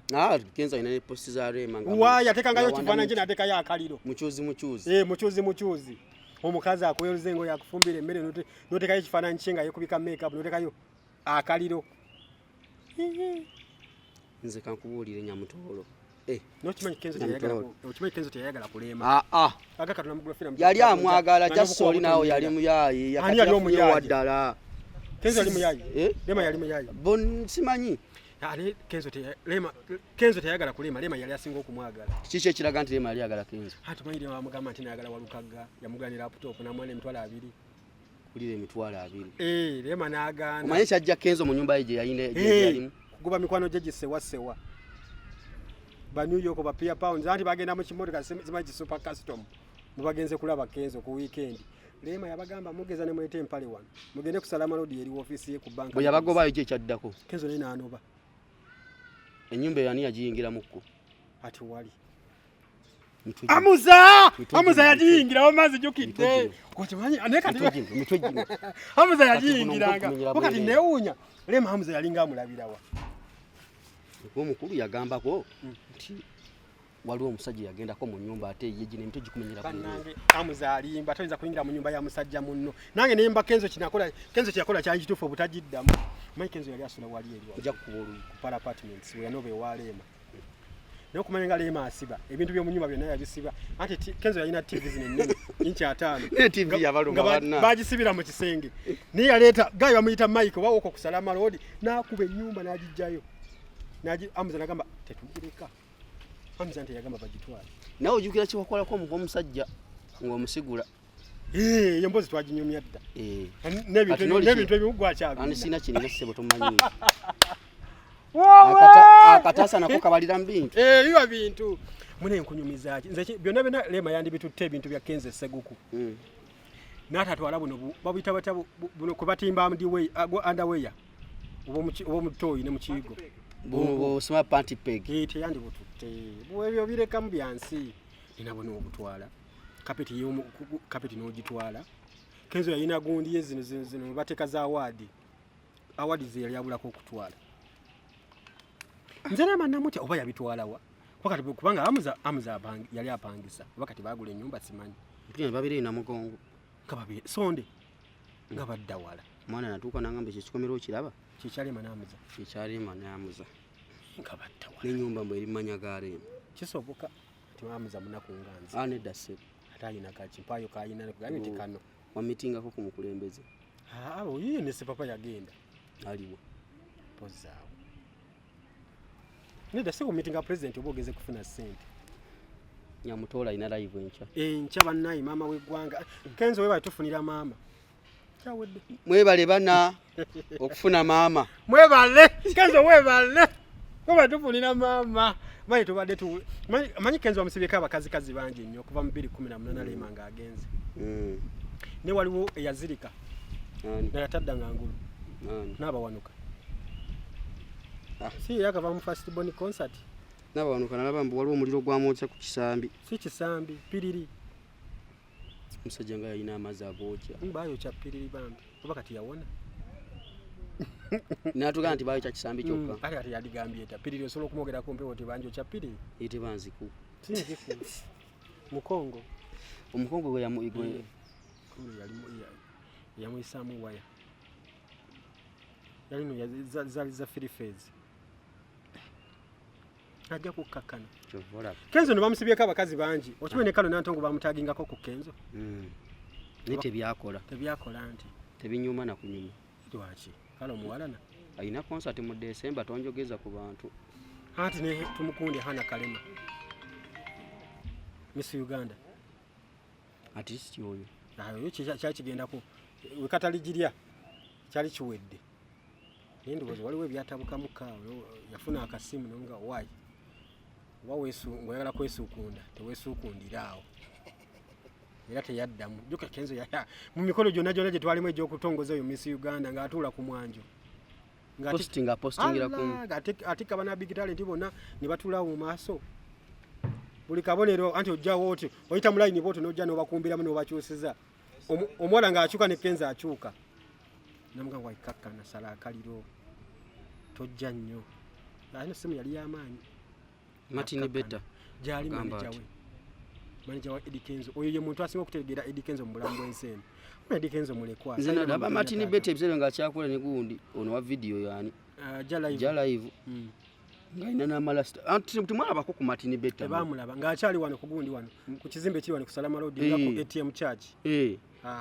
Kenzo alina ne posti za Leema waayo ateekangayo kifaananyi kye n'ateekayo akaliro mukyuzi omukazi akweruza engoye akufumbira emmere n'oteekayo ekifaananyi kye nga yekubika makeup n'oteekayo akaliro nze kankubuulire Nyamutolo nokimanyi Kenzo teyayagala kuleema yali amwagala jasoli naawe yali muyayi yakatiyafuyowa ddala Kenzo yali muyayi Leema yali muyayi simanyi Kenzo teyayagala kuleema Leema yali asinga okumwagala kiki ekiraga nti Leema yali ayagala Kenzo tumanyi Leema amugamba nti nayagala walukaga yamugana laptop namwana emitwalo 2 kulira emitwalo 2 Leema n'agaana omanyi kyajja Kenzo mu nyumba ye gye yalimu kugoba mikwano gye gisewasewa ba New York ba Pia Pounds anti bagenda mu kimotoka zimanyi super custom mubagenze kulaba Kenzo ku weekend Leema yabagamba mugeza ne mwete empale wano mugende ku Salama Road eri office ye ku banka bwe yabagobayo gye kyaddako Kenzo naye n'anoba ennyumba yani yagiyingiramuko ati wali Amuza yagiyingirawo mazi jukidde kokimanyi aneka Amuza yagiyingiranga wakati newunya Leema Amuza yalinga amulabirawa omukulu yagambako nti waliwo omusajja yagendako mu nyumba ate ye gino emito gikumenyera bannange Amuza alimba toyinza kuyingira mu nyumba ya musajja munno nange nemba Kenzo kyakola kyagituufu obutagiddamu manyi Kenzo yali asula wali eri ojja kukuba oluyi ku para apartments we yanobe wa Leema naye okumanya nga Leema asiba ebintu by'omu nyumba byonna yabisiba anti Kenzo yalina TV zino ennene inchi 5 TV yabaluma banna bagisibira mu kisenge naye yaleeta gayo bamuyita Mike wawoko ku Salama Road n'akuba ennyumba n'agijjayo Amuza nagamba tetugireka Amuza nti yagamba bagitwale nawe ojjukira kiwakolako omusajja ng'omusigula ye mpozi twaginyumya dda n'ebintu ebimu gwakyabi sina kinene ssebo tomanyi akataasa nako kabalira mu bintu biba bintu mune nkunyumiza ki nze byonna Leema yandibitutte ebintu bya Kenzo Seguku n'atatwala buno babuyita batya buno kwe batimba underwear oba omutoyi ne mu kiyigo bw'osoma panty peg teyandi bututte bwebyo birekamu byansi nina buno obutwala kapeti n'ogitwala Kenzo yalina gundi ye zino bateeka za waadi awards yali abulako okutwala nze nama namuti oba yabitwala wa wakati kubanga amuza yali apangisa wakati bagula ennyumba simanyi mpya babiri na mugongo kababiri sonde nga badda wala mwana natuuka nangamba ekikomero kiraba kikyalema namuza nga badda wala n'ennyumba mwe erimanya gaare kisoboka timamuza munaku nganzi nedda ssebo ate ayina kakimpayo kayina nekugambye nti kano wamitingako ku mukulembeze abo yiye ne sepapa yagenda aliwo pozaawo nedda si ku meeting president oba ogeze kufuna ssente nyamutoola alina live enkya bannayi maama w'eggwanga Kenzo webale tufunira maama kyawedde mwebale bana okufuna maama mwebale Kenzo webale tufunira maama manyi tubadde manyi Kenzo bamusibyeko abakazikazi bangi nnyo okuva mu 2018 lema nga agenze ne waliwo eyazirika nayatadda nga ngulu n'abawanuka si yakava mu first born concert n'abawanuka nalaba mbu waliwo omuliro gwamwokya ku kisambi si kisambi piriri musajja nga yalina amazzi agookya bayokya piriri bambi oba kati yawona natugamba nti bayokya kisambi kyokka ate kati yaligambye eta piriri osobola okumwogerako mpewo ti banjokya piriri ite banziku sinziku mukongo omukongo gwe yamuyisaamu waya yalino zali za firifezi ajja kukakkana Kenzo ne bamusibyeko abakazi bangi okimanyi ne kalo nantongo bamutagingako ku Kenzo naye tebyakola nti tebinyuma na kunyuma lwaki kalo muwalana alina concert mu December tonjogeza ku bantu anti ne tumukunde Hana Kalema Miss Uganda artist oyo ayo kyali kigendako wekataligirya kyali kiwedde naye ndowooza waliwo ebyatabukamu kaawo yafuna akasimu nonga wayi ng'oyagala kwesuukunda teweesuukundiraawo era teyaddamu jjuka Kenzo mu mikolo gyonna gye twalimu egy'okutongoza oyo Miss Uganda ng'atuula ku mwanjo atikka bana big talent bonna ne batuulawo mu maaso buli kabonero anti ojjawo oti oyita mu layini bwoti n'ojja n'obakumbiramu n'obakyusiza omuwala ng'akyuka ne Kenzo akyuka namuga waikakkana sala akaliro tojja nnyo alina simu yali y'amaanyi Martin Beta gyali manager wa Eddie Kenzo oyo ye muntu asinga okutegeera Eddie Kenzo mu bulamu bw'ensi eno Eddie Kenzo mulekwa nze nalaba Martin Beta ebiseera ng'akyakola ne gundi ono wa video yani ja live ng'alina n'amalasita anti temwalabako ku Martin Beta bamulaba ng'akyali wano ku gundi wano ku kizimbe kiri wano ku Salama Road nga ku ATM charge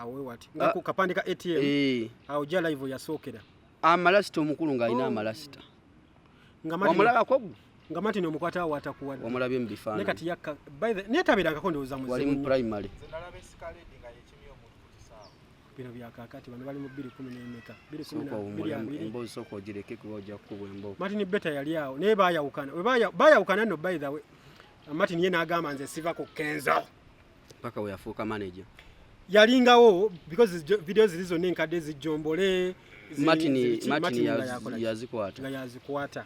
we wati nga ku kapande ka ATM awo ja live yasookera amalasita omukulu ng'alina amalasita wamulabako nga Martin omukwata awo atakuwadde wamulabye mu bifaananyi ne kati yakka by the netabirangako ndowooza mu wali mu primary bino byakakati bano bali mu 2010 emboozi sooka ogireke kuba ojja kukubwa emboozi Martin Beta yali awo naye baayawukana baayawukana nno by the way Martin ye n'agamba nze siva ku Kenzo paka we yafuuka manager yalingawo because video ziri zonna enkadde zijjombole Martin yazikwata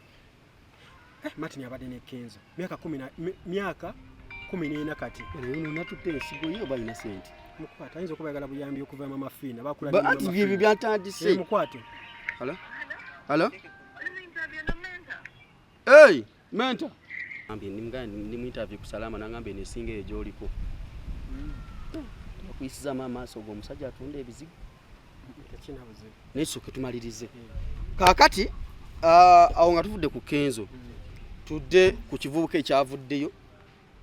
Martin abadde ne Kenzo myaka 14 kati ono natutte ensigo yo balina sente mukwata ayinza okuba yagala buyambi okuva mu mafiina anti bye byatandise mukwate halo hey menta ambi ndi mu interview ku Salama nangambye nesinga eyo gy'oliko okuyisiza amaaso g'omusajja atunda ebizigo naye soke tumalirize kaakati awo nga tuvudde ku Kenzo tudde ku kivubuka ekyavuddeyo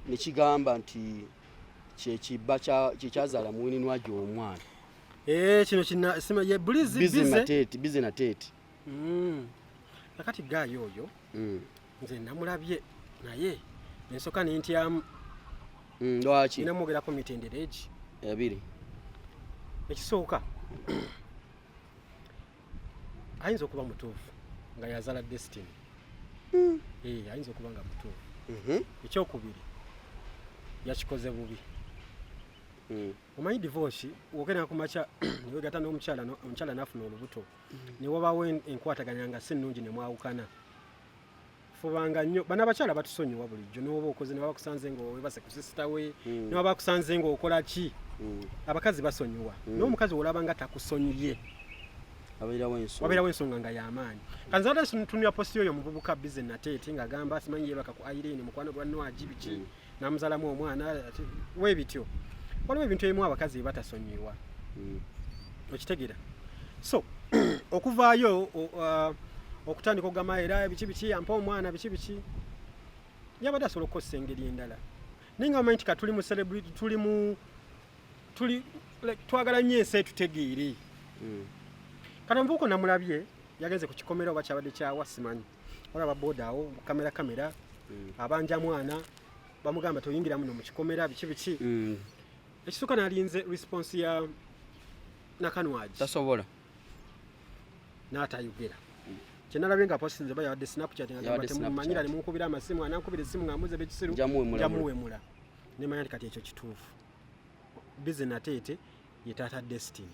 ne kigamba nti kyekibba kyekyazaala muwininwa gy'omwana kino ye bize na teeti kakati gaayo oyo nze namulabye naye nensoka nentyamu lwaki namwogerako mitendera egi ebiri ekisooka ayinza okuba mutuufu nga yazaala Destiny ayinza okuba nga mutuufu ekyokubiri yakikoze bubi omanyi divorce wogenda kumakya niwegata n'omukyala nafuna olubuto newabaawo enkwataganya nga si nnungi nemwawukana fubanga nnyo bana abakyala batusonyiwa bulijjo n'oba okoze newaba kusanze ng'owebase ku sisita we newaba kusanze ng'okola ki abakazi basonyiwa n'omukazi olaba nga takusonyiye wabeerawo ensonga nga y'amaanyi kanzada tunulira posti oyo omuvubuka Bizen Natete ng'agamba simanyi yebaka ku Irene mukwano gwa Nwaji biki n'amuzalamu omwana weebityo waliwo ebintu ebimu abakazi bye batasonyirwa okitegeera so okuvaayo okutandika okugamba era biki yampa omwana biki yabadde asobola okukozesa engeri endala naye nga bamanyi nti ka tuli mu celebrity twagala nnyo ensi etutegeere kati omuvubuka namulabye yagenze ku kikomera oba kyabadde kyawa simanyi olaba boda awo kamera abanja mwana bamugamba toyingira muno mu kikomera biki ekisooka nalinze response ya Nakanwaji tasobola n'atayogera kyenalabye nga postinze bayabadde Snapchat nga temumanyira nemunkubira amasimu anankubira essimu ng'amuze bekisiru jamuwemula nemanya nti kati ekyo kituufu Bizen Natete ye taata Destiny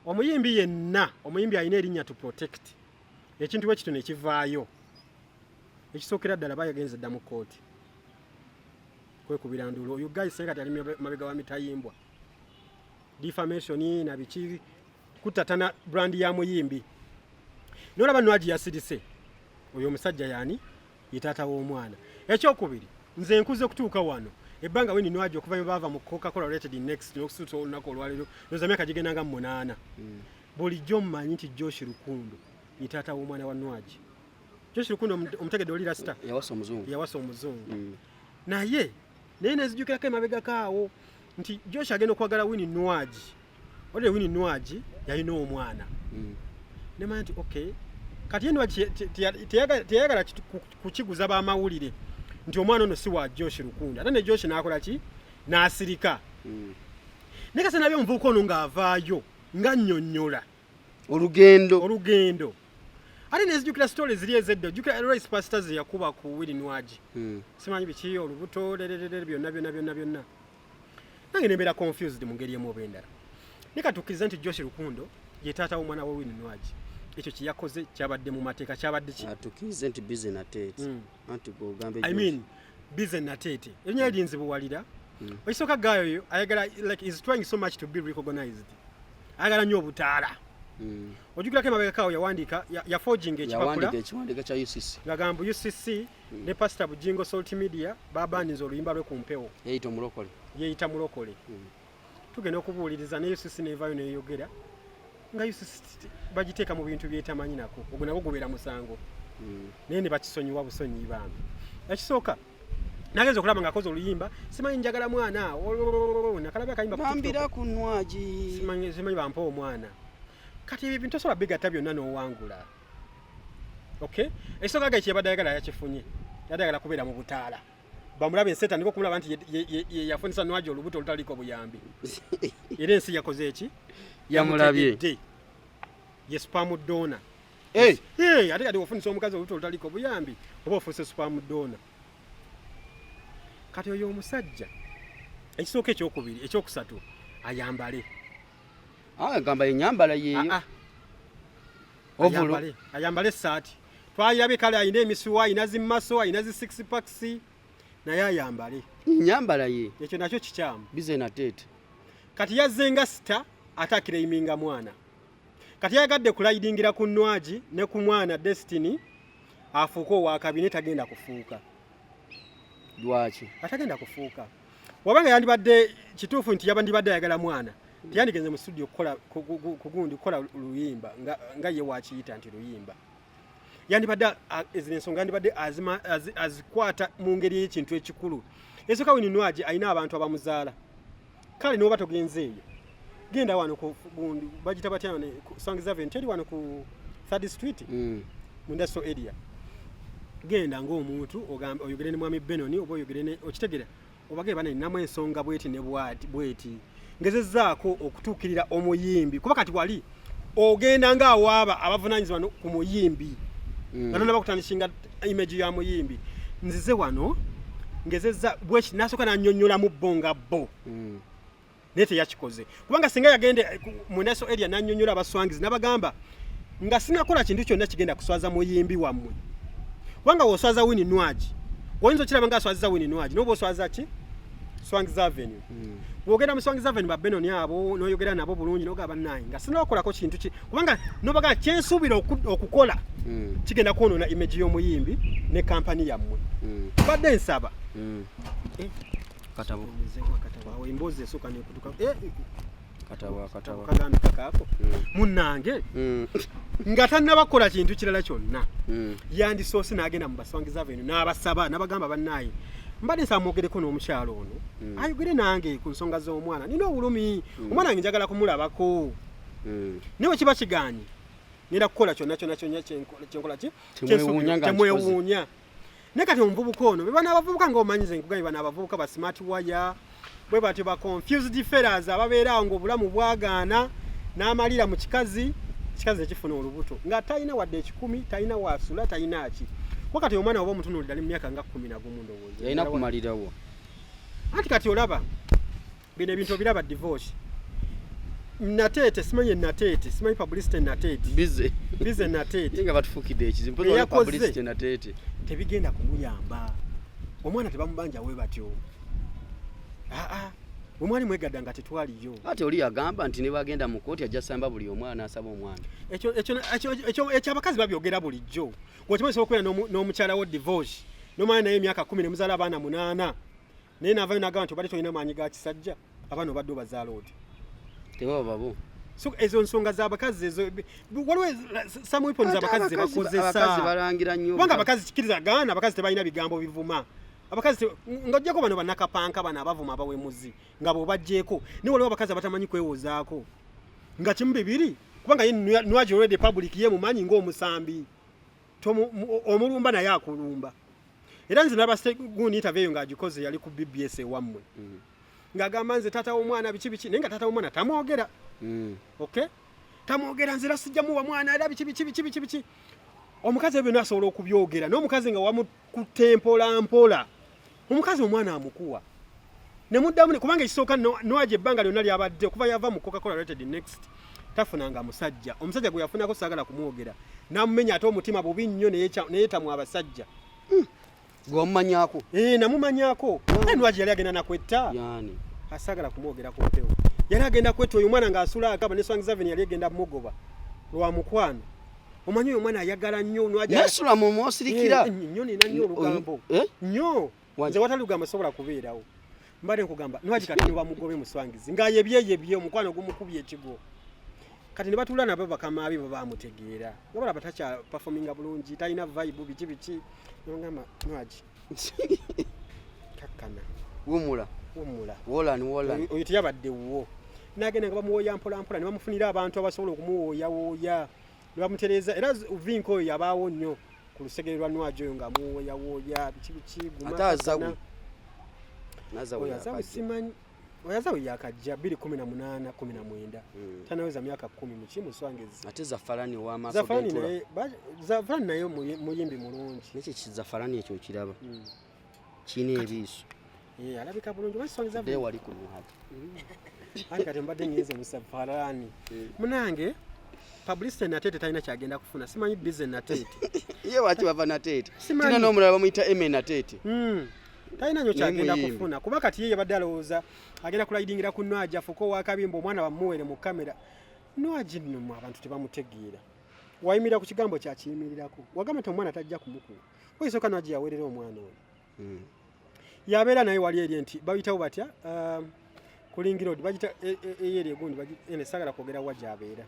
omuyimbi yenna omuyimbi alina erinnya to protect ekintu bwe kitono ekivaayo ekisookera ddala bayagenze dda mu kooti kwekubira ndulo oyo guys kati ali mabega wa mitayimbwa defamation na biki kutatana brand ya muyimbi nolaba Nwaji yasirise oyo omusajja yani yitata w'omwana ekyokubiri nze nkuze kutuuka wano ebbanga weni Nwaji okuva bava mu Coca-Cola Rated Next n'okusuuta olunaku olwaliro noza myaka gigenda nga 8 bulijjo mmanyi nti Josh Lukundo yitata w'omwana wa Nwaji Josh Lukundo omutegedde oli rasta yawasa omuzungu naye nezijukirako emabega kaawo nti Josh agenda okwagala Winnie Nwaji odde Winnie Nwaji yalina omwana nemanya nti okay kati Nwaji teyagala kukiguza bamawulire nti omwana ono si wa Josh Lukundo ate ne Josh n'akola ki n'asirika nekasa nabyo omuvubuka ono ng'avaayo nga nnyonnyola olugendo ate nezijukira story ziri ezedda jukira Royce Pastors yakuba ku Winnie Nwaji simanyi biki olubuto byonna nange nembeera confused mu ngeri emu oba endala nekatukkiriza nti Josh Lukundo ye taata w'omwana we Winnie Nwaji ekyo kyeyakoze kyabadde mu mateeka kyabadde ki atukkirize nti Bizen Natete anti gogambe I mean Bizen Natete erinnya linzibuwalira ekisooka gaayo ayagala like is trying so much to be recognized ayagala nnyo obutaala ojjukirako emabega kaawo yawandiika yaforging ekipapula ekiwandiika kya UCC ngagamba UCC ne Pastor Bujingo Salt Media babaniza oluyimba lwe ku mpewo yeeyita mulokole tugenda okubuuliriza ne UCC neevaayo neyogera nga UCC bagiteeka mu bintu byetamanyi nako ogwo nabwo gubeera musango naye ne bakisonyiwa busonyi bambi ekisooka nagenza okulaba ng'akoze oluyimba simanyi njagala mwana nakalabya akayimba bambira ku Nwaji simanyi bampa omwana kati ebyo bintu osobola bigatta byonna n'owangula okay ekisooka ga kyebadde ayagala yakifunye yadde ayagala kubeera mu butaala bamulaba enseta niko kumulaba nti yafunisa Nwaji olubuto olutaliko buyambi era ensi yakoze eki yamulabye ye spam donor ate kati ofunisa omukazi olubuto olutaliko buyambi oba ofunisa spam donor kati oyo omusajja ekisooka ekyokubiri ekyokusatu ayambale gamba yenyambala yeeyo ayambale essaati twayirabe kale ayina emisuwa ayina zimmaso ayina zi 6 packs naye ayambale nyambala ye ekyo nakyo kikyamu Bizen Natete kati yazzenga sita atakireiminga mwana kati yagadde kulaidingira ku Nwaji ne ku mwana Destiny afuuka owakabinet tagenda kufuuka lwaki atagenda kufuuka wabanga yandibadde kituufu nti yabandibadde ayagala mwana tiyandigenze mu studio kukola luyimba nga ye wakiyita nti luyimba yandibadde ezino ensonga yandibadde azikwata mu ngeri y'ekintu ekikulu esooka Winnie Nwaji alina abantu abamuzaala kale n'oba togenze eyo genda wano ku gundi bagita batya ne Songs Avenue teri wano ku 3rd Street mu Ndaso area genda ng'omuntu ogamba oyogere ne mwami Benoni oba oyogere ne okitegera obage bana ninamu ensonga bweti ne bweti ngezezzaako okutuukirira omuyimbi kuba kati wali ogenda ng'awaaba abavunanyizibwa ku muyimbi nga nona bakutanishinga image ya muyimbi nzize wano ngezezza bweki nasooka nannyonnyola mu bbo nga bbo naye teyakikoze kubanga singa yagende mu Ndaso area nannyonnyola abaswangizi n'abagamba nga sinakola kintu kyonna kigenda kuswaza muyimbi wammwe kubanga woswaza Winnie Nwaji oyinza okiraba nga aswaziza Winnie Nwaji n'oba oswaza ki Swangs Avenue wogera mu Swangs Avenue ba Benoni abo noyogera nabo bulungi nogaba naye nga sinakolako kintu ki kubanga nobaga kyensubira okukola kigenda kwonona image y'omuyimbi ne kampani yammwe badde nsaba katabo embozi esooka nekutuka katabo kagambi kakaako munnange nga tannabakola kintu kirala kyonna yandisoose n'agenda mu Swangs Avenue n'abasaba n'abagamba bannaye mbadde nsaba mwogereko n'omukyalo ono ayogere nange ku nsonga z'omwana nina obulumi omwana wange njagala kumulabako niwe kiba kiganye ngenda kukola kyonna kyenkola ki temwewuunya naye kati omuvubuka ono be bana abavubuka ng'omanyize nkugaye bana abavubuka ba smart wire bwe batyo ba confused fellas ababeera awo ng'obulamu bwagaana n'amalira mu kikazi ekifuna olubuto nga talina wadde ekikumi talina wasula talina ki wakati omwana oba omutunuulira ali mu myaka nga 11 ndowooza yalina kumalirawo anti kati olaba bino ebintu obiraba divorce Natete simanyi Natete simanyi publicity Natete bize Natete nga batufukidde ekizimbo publicity Natete tebigenda kumuyamba omwana tebamubanja we batyo omwani mwegadda nga tetwaliyo ate oli yagamba nti ne bagenda mu kooti ajja samba buli omwana asaba omwana ekyo abakazi babyogera bulijjo ng'okimanyi okubeera n'omukyala wo divorce n'omwana naye emyaka 10 ne muzaala abaana 8 naye naavayo n'agamba nti obadde tolina maanyi ga kisajja abaana obadde obazaala oti tebaba babo so ezo nsonga z'abakazi ezo waliwo some weapons abakazi zebakozesa balangira nnyo kubanga abakazi kikiriza gaana abakazi tebalina bigambo bivuma abakazi ng'ojjako bano bannakapanka bano abavuma abawemuzi nga bw'obaggyeko naye waliwo abakazi abatamanyi kwewozaako nga kimu bibiri kubanga ye Nwaji already public ye mumanyi ng'omusambi omulumba naye akulumba era nze n'abaseguuni interview ng'agikoze yali ku BBS ewammwe ng'agamba nze taata w'omwana biki naye nga taata w'omwana tamwogera okay tamwogera nzira sijjamuwa mwana era biki omukazi ebyo nasobola okubyogera n'omukazi nga wamukutempola mpola omukazi omwana amukuwa nemuddamu kubanga ekisooka Nwaji ebbanga lyonna lyabadde okuva yava mu Coca-Cola Limited next tafunanga musajja omusajja gwe yafunako saagala kumwogera n'amumenya ate omutima bubi nnyo neyeetamu abasajja gwamumanyako namumanyako Nwaji yali agenda nakwetta asaagala kumwogera ku mpewo yali agenda kwetta oyo mwana ng'asula akaba ne Swangs Avenue yali egenda mugoba lwa mukwano omanyi oyo mwana ayagala nnyo Nwaji yasula mu mosirikira nnyo nina nnyo olugambo nnyo nze watali lugambo sobola kubeerawo mbadde nkugamba Nwaji kati bamugobe mu Swangs ng'ayebyeyebye omukwano gumukubye ekigo kati ne batula nabo bakamaabi baba bamutegeera nga balaba takya performinga bulungi talina vibe biki ngamba Nwaji kakkana wumula wolan oyo teyabadde wuwo n'agenda nga bamuwooya mpola ne bamufunira abantu abasobola okumuwooyawooya ne bamutereeza era Vinko oyo yabaawo nnyo ku lusegere lwa Nwaji oyo nga amuwooyawooya biki oyazawe yakajja 2018 19 tanaweza myaka 10 mu Swangs ate Zafalani w'amaaso g'entula Zafalani naye muyimbi mulungi nekyo Zafalani ekyo kiraba kina ebiiso alabika bulungi wali Swangs Avenue wali ku muhati ani kati mbadde nyeze mu Zafalani munange publicity Natete talina kyagenda kufuna simanyi business Natete ye waki bava Natete tina n'omulala bamuyita Eme Natete talina nyo kyagenda kufuna kuba kati yeye badde alowooza agenda kulayidingira ku Nwaji afuko wakabimba omwana bamuwere mu kamera Nwaji nno abantu tebamutegeera wayimira ku kigambo kyakiyimirirako wagamba nti omwana tajja kumukuba oyisooka Nwaji yaweerera omwana oyo yabeera naye wali eri nti bayitawo batya kulingira odi bagita eyeri egundi ene sagala kwogera wa gyabeera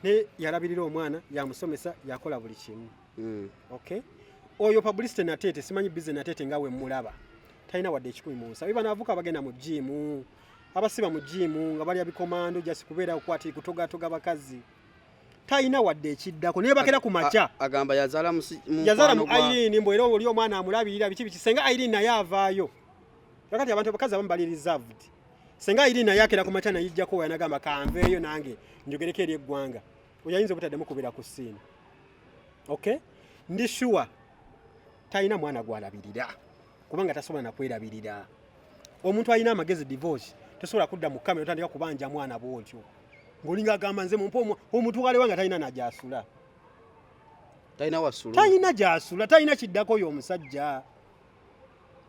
ne yalabirira omwana yamusomesa yakola buli kimu okay oyo publicity Natete simanyi business Natete ngawe mulaba talina wadde ekikumi mu nsa bibana avuka bagenda mu gym abasiba mu gym nga bali abikomando jasi kubeera okwati kutoga bakazi talina wadde ekiddako naye bakera ku macha agamba yazala mu Irene mbo era oli omwana amulabirira biki senga Irene naye avaayo bakati abantu bakazi abamu bali reserved senga Irene naye akera ku macha nayijjako wanagamba kanveeyo nange njogereko eri eggwanga oyayinza obutaddemu kubeera ku scene okay ndi sure talina mwana gwalabirira kubanga tasobola nakwerabirira omuntu alina amagezi divorce tosobola kudda mu kamera otandika kubanja mwana bwotyo ng'olinga agamba nze mumpa omuntu wale wanga talina najasula talina wasulu talina jasula talina kiddako oyo omusajja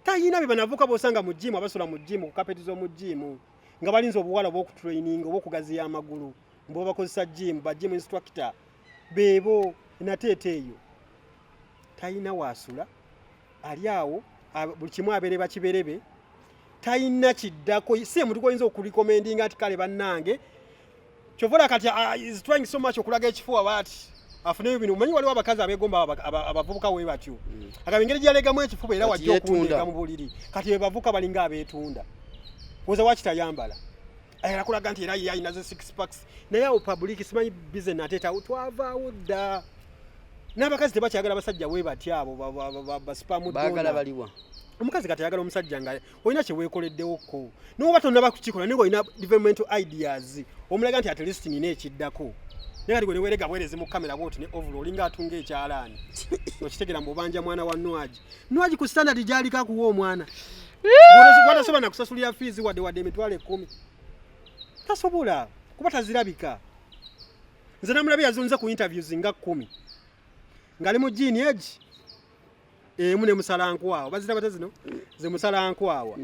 tayina bye banavuka bosanga mu gym abasula mu gym ku kapeti zo mu gym nga balinze obuwala bw'oku training obw'okugaziya amagulu mbo bakozesa gym ba gym instructor bebo nateete eyo tayina wasula ali awo buli kimu abeere bakiberebe tayina kiddako si muntu goyinza okurecommendinga ati kale bannange kyovola kati is trying so much okulaga ekifuwa bati afune bino manyi waliwo abakazi abegomba abavubuka we batyo akabengeri gyalegamu ekifuba era wajja okundeka mu buliri kati bavuka balinga abetunda woza wakitayambala ayala kulaga nti era yayina ze 6 packs naye awo public simanyi business ateta twavaawo dda n'abakazi tebakyagala basajja we batya abo baspamu baagala baliwa omukazi kati ayagala omusajja nga olina kye weekoleddewoko n'oba tonnaba kukikola naye olina developmental ideas omulaga nti at least nina ekiddako naye kati gwe ne weerega bwerezi mu kamera bwoti ne overall olinga atunga ekyalaani nokitegera mu banja mwana wa Nwaji ku standard gy'aliko akuwa omwana gwatasobola nakusasulira fees wadde emitwalo 10 tasobola kuba tazirabika nze namulabye yazunze ku interviews nga 10 ngali mu gene age mune musalankwawa bazira bate zino ze musalankwawa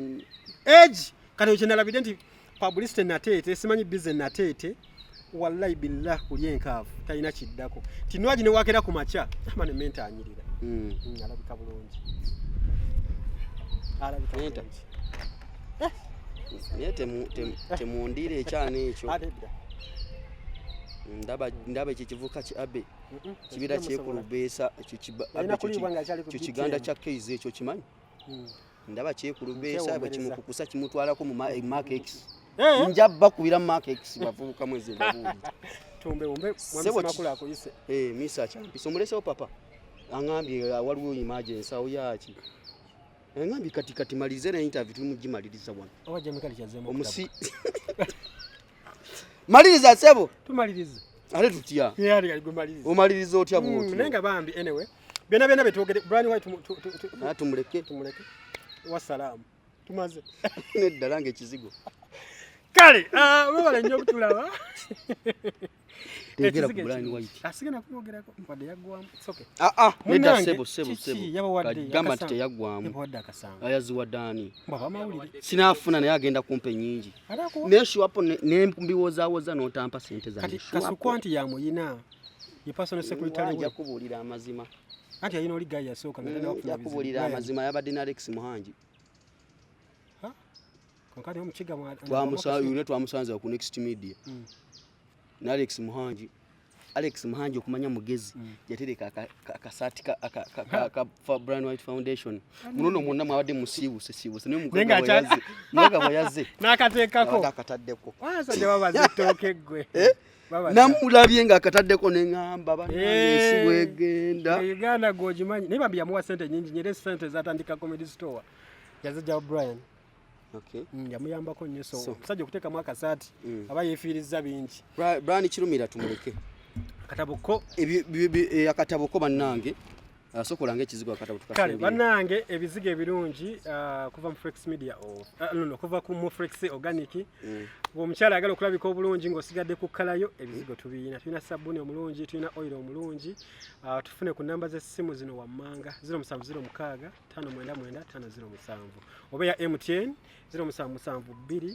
age kati ekyenalabidde nti publicity nateete simanyi business nateete wallahi billah kulya enkaafu talina kiddako ti Nwaji ne wakera ku maca amane menta anyirira alabika bulungi alabika bulungi naye temundira ekyana ekyo ndaba ekyo kivuka ki abe kibira kyekulubeesa ekyo kiganda kya keizi ekyo kimanyi ndaba kyekulubeesa bwe kimukukusa kimutwalako mu Mark X njabba kubira Mark X bavubuka mwezi babuuli tumbe umbe mwamisemakula akuyise misa champisa omulesewo papa angambye waliwo emergency awo yaki ngambye kati malize na interview tumugimaliriza wano owaje mekali kyazemo omusi maliriza sebo tumalirize ale tutya yali aligumaliza omaliriza otya bwoti nenga bambi anyway byena betogere Brian White tumuleke wasalamu tumaze neddala ngekizigo kale webale nnyo okutulaba tegera ku Brian White asigena kuyogerako wadde yaggwamu soke nedda sebo gamba nti teyaggwamu ayaziwa ddaani sinaafuna naye agenda kumpe nyingi neshuwapo nembiwozaawoza n'otampa sente zange kasukwa nti yamuyina ye personal secretary ajja kubuulira amazima anti ayina oli gayi yasooka ajja kubuulira amazima yabadde ne Alex Muhangi twamusanze ku Next Media na Alex Muhangi okumanya mugezi yatereka akasaati ka Brian White Foundation munono mwonna mwabadde musiibuse naye mukaga bweyaze n'akateekako akataddeko wasajja babazitooke ggwe namulabye ng'akataddeko neŋŋamba banansi bwegenda Uganda gwogimanyi naye bambi yamuwa sente nyingi nyere sente zatandika comedy store yazijja Brian yamuyambako nnyo so omusajja okuteekamu akasaati aba yeefiiriza bingi Brian Kirumira tumuleke akataboko bannange sokolanga ekizigo akatabo tukasembye kale bannange ebizigo ebirungi kuva mu Flex Media kuva mu Flex Organic omukyala agala okulabika obulungi ng'osigadde ku kalayo ebizigo tulina sabuni omulungi tulina oil omulungi tufune ku namba z'essimu zino wammanga 0706 599 507 oba ya MTN 0772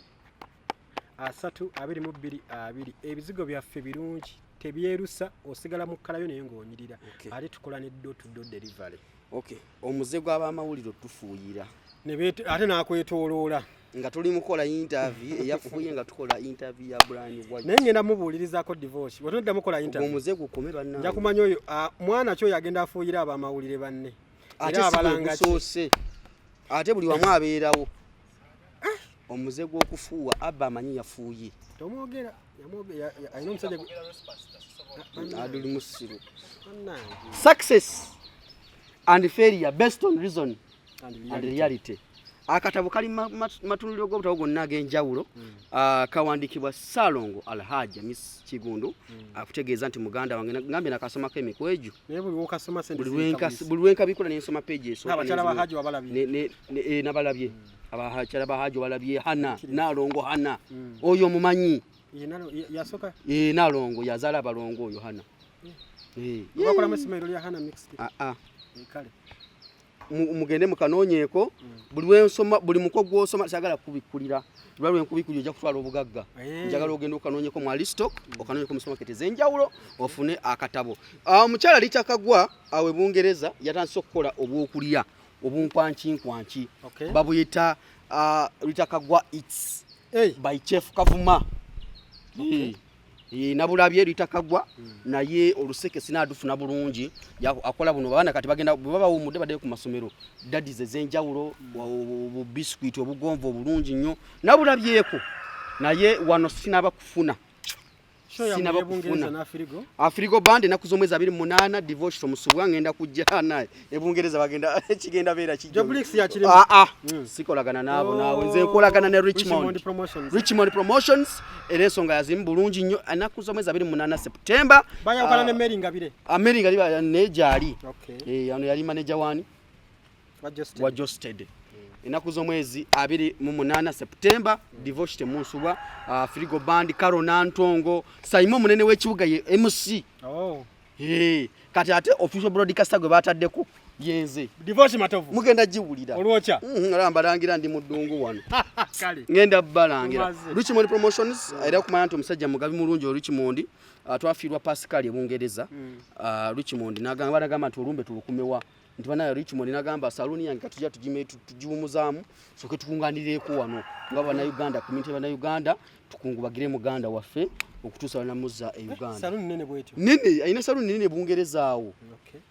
322 ebizigo byaffe birungi tebyerusa osigala mu kalayo naye ng'onyirira ate tukola ne door to door delivery omuze gw'abamawulire tufuuyira ate n'akwetooloola nga tuli mukola interview eyafuuye nga tukola interview ya Brian White naye ngenda mubuulirizaako divorce bwetudda mukola interview omuze gukome bannange nja kumanya oyo mwana kyo yagenda afuuyira abamawulire banne ate sibusoose ate buli wamu abeerawo omuze gw'okufuuwa abba amanyi yafuuye tomwogera alina omusajja aduli musiru success and failure based on reason and reality akatabo kali matuliro g'obutabo gonna ag'enjawulo kawandiikibwa Salongo Alhaja Miss Kigundu akutegeeza nti muganda wange ngambye nakasomako emikwejo buli lwenkabikola nensoma page nabalabye abakyala bahajo balabye Hana Nalongo Hana oyo mumanyi Nalongo yazaala abalongo oyo Hana bakola amasomero lya Hana mixed kale mugende mukanonyeko buli wensoma buli muko gwosoma sagala kubikulira lwalwe nkubikuli ojja kutwala obugagga njagala ogenda okanonyeko mu alistock okanonyeko mu supermarket zenjawulo ofune akatabo omukyala litakagwa awe Bungereza yatandise okukola obwokulya obunkwanki babuyita litakagwa eats by Chef Kavuma nabulabye litakagwa naye oluseke sinadufuna bulungi akola buno baana kati bagenda baba wumudde badde ku masomero daddy zenjawulo obu biscuit obugonvo obulungi nnyo nabulabyeko naye wano sinaba kufuna sinaba kufuna Afrigo band nakuzomweza 28 divorce from Subwa ngenda kujja naye Ebungereza bagenda kigenda beera kijjo Joblix ya kirimo sikolagana nabo nawe nze nkolagana ne Richmond Promotions erensonga yazim bulungi nnyo nakuzomweza 28 September bayakala ne Mary Ngabire Mary Ngabire ne jali ano yali manager wani wa Josted enaku z'omwezi 28 September divorced Musubwa Frigo Band Karo Nantongo Simon munene w'ekibuga ye MC kati ate official broadcaster gwe bataddeko yenze divorce matovu mugenda jiwulira olwocha alambalangira ndi muddungu wano kale ngenda balangira Richmond Promotions era kumanya nti omusajja mugabi mulungi Richmond twafiirwa Pascal Ebungereza Richmond nagamba nti olumbe tulukumewa nti bana Richmond nagamba saluni yange katujja tujiwumuzaamu soke tukunganireko wano nga bana Uganda community bana Uganda tukungubagire muganda waffe okutuusa na muzza e Uganda saluni nene bwetyo nene ayina saluni nene Bungereza awo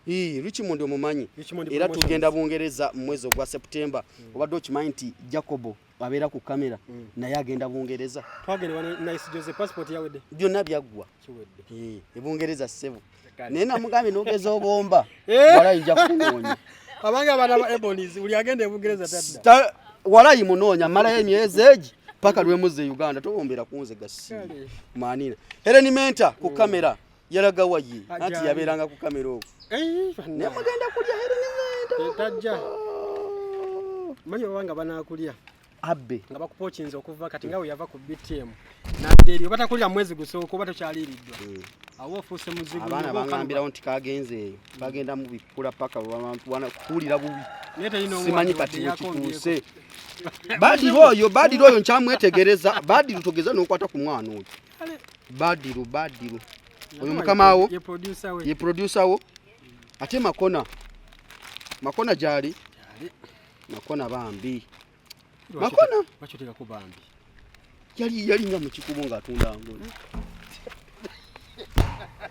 Richmond omumanyi era tugenda Bungereza mwezi gwa September obadde okimanyi nti Jacobo abeera ku kamera naye agenda Bungereza twagende wana Nice Jose passport yawedde byonna byaggwa kiwedde Bungereza 7 nena mugambe nogeza obomba wala inja kunoonya abanga bana Ebonies uli agende Bungereza tadda wala yimunoonya mala emyezi egi paka lwemuze Uganda tobombera kunze gasi manina Helen Menta ku kamera yalaga wayi anti yaberanga ku kamera okwo ne mugenda kulya Helen Menta tajja manyi wanga bana kulya abbe nga bakupochinze okuva kati ngawe yava ku BTM naderi batakulira mwezi gusoko batakyaliridwa awo ofuse muzigo abana bangambira nti kagenze bagenda mu bikula paka abantu wana kulira bubi simanyi kati wekituuse badiroyo nkyamwetegereza badiro n'okwata ku mwana oyo badiro oyo mukama wo ye producer wo ate makona jali makona bambi makona bachoteka ku bambi yali nga mu kikubo ng'atunda ngo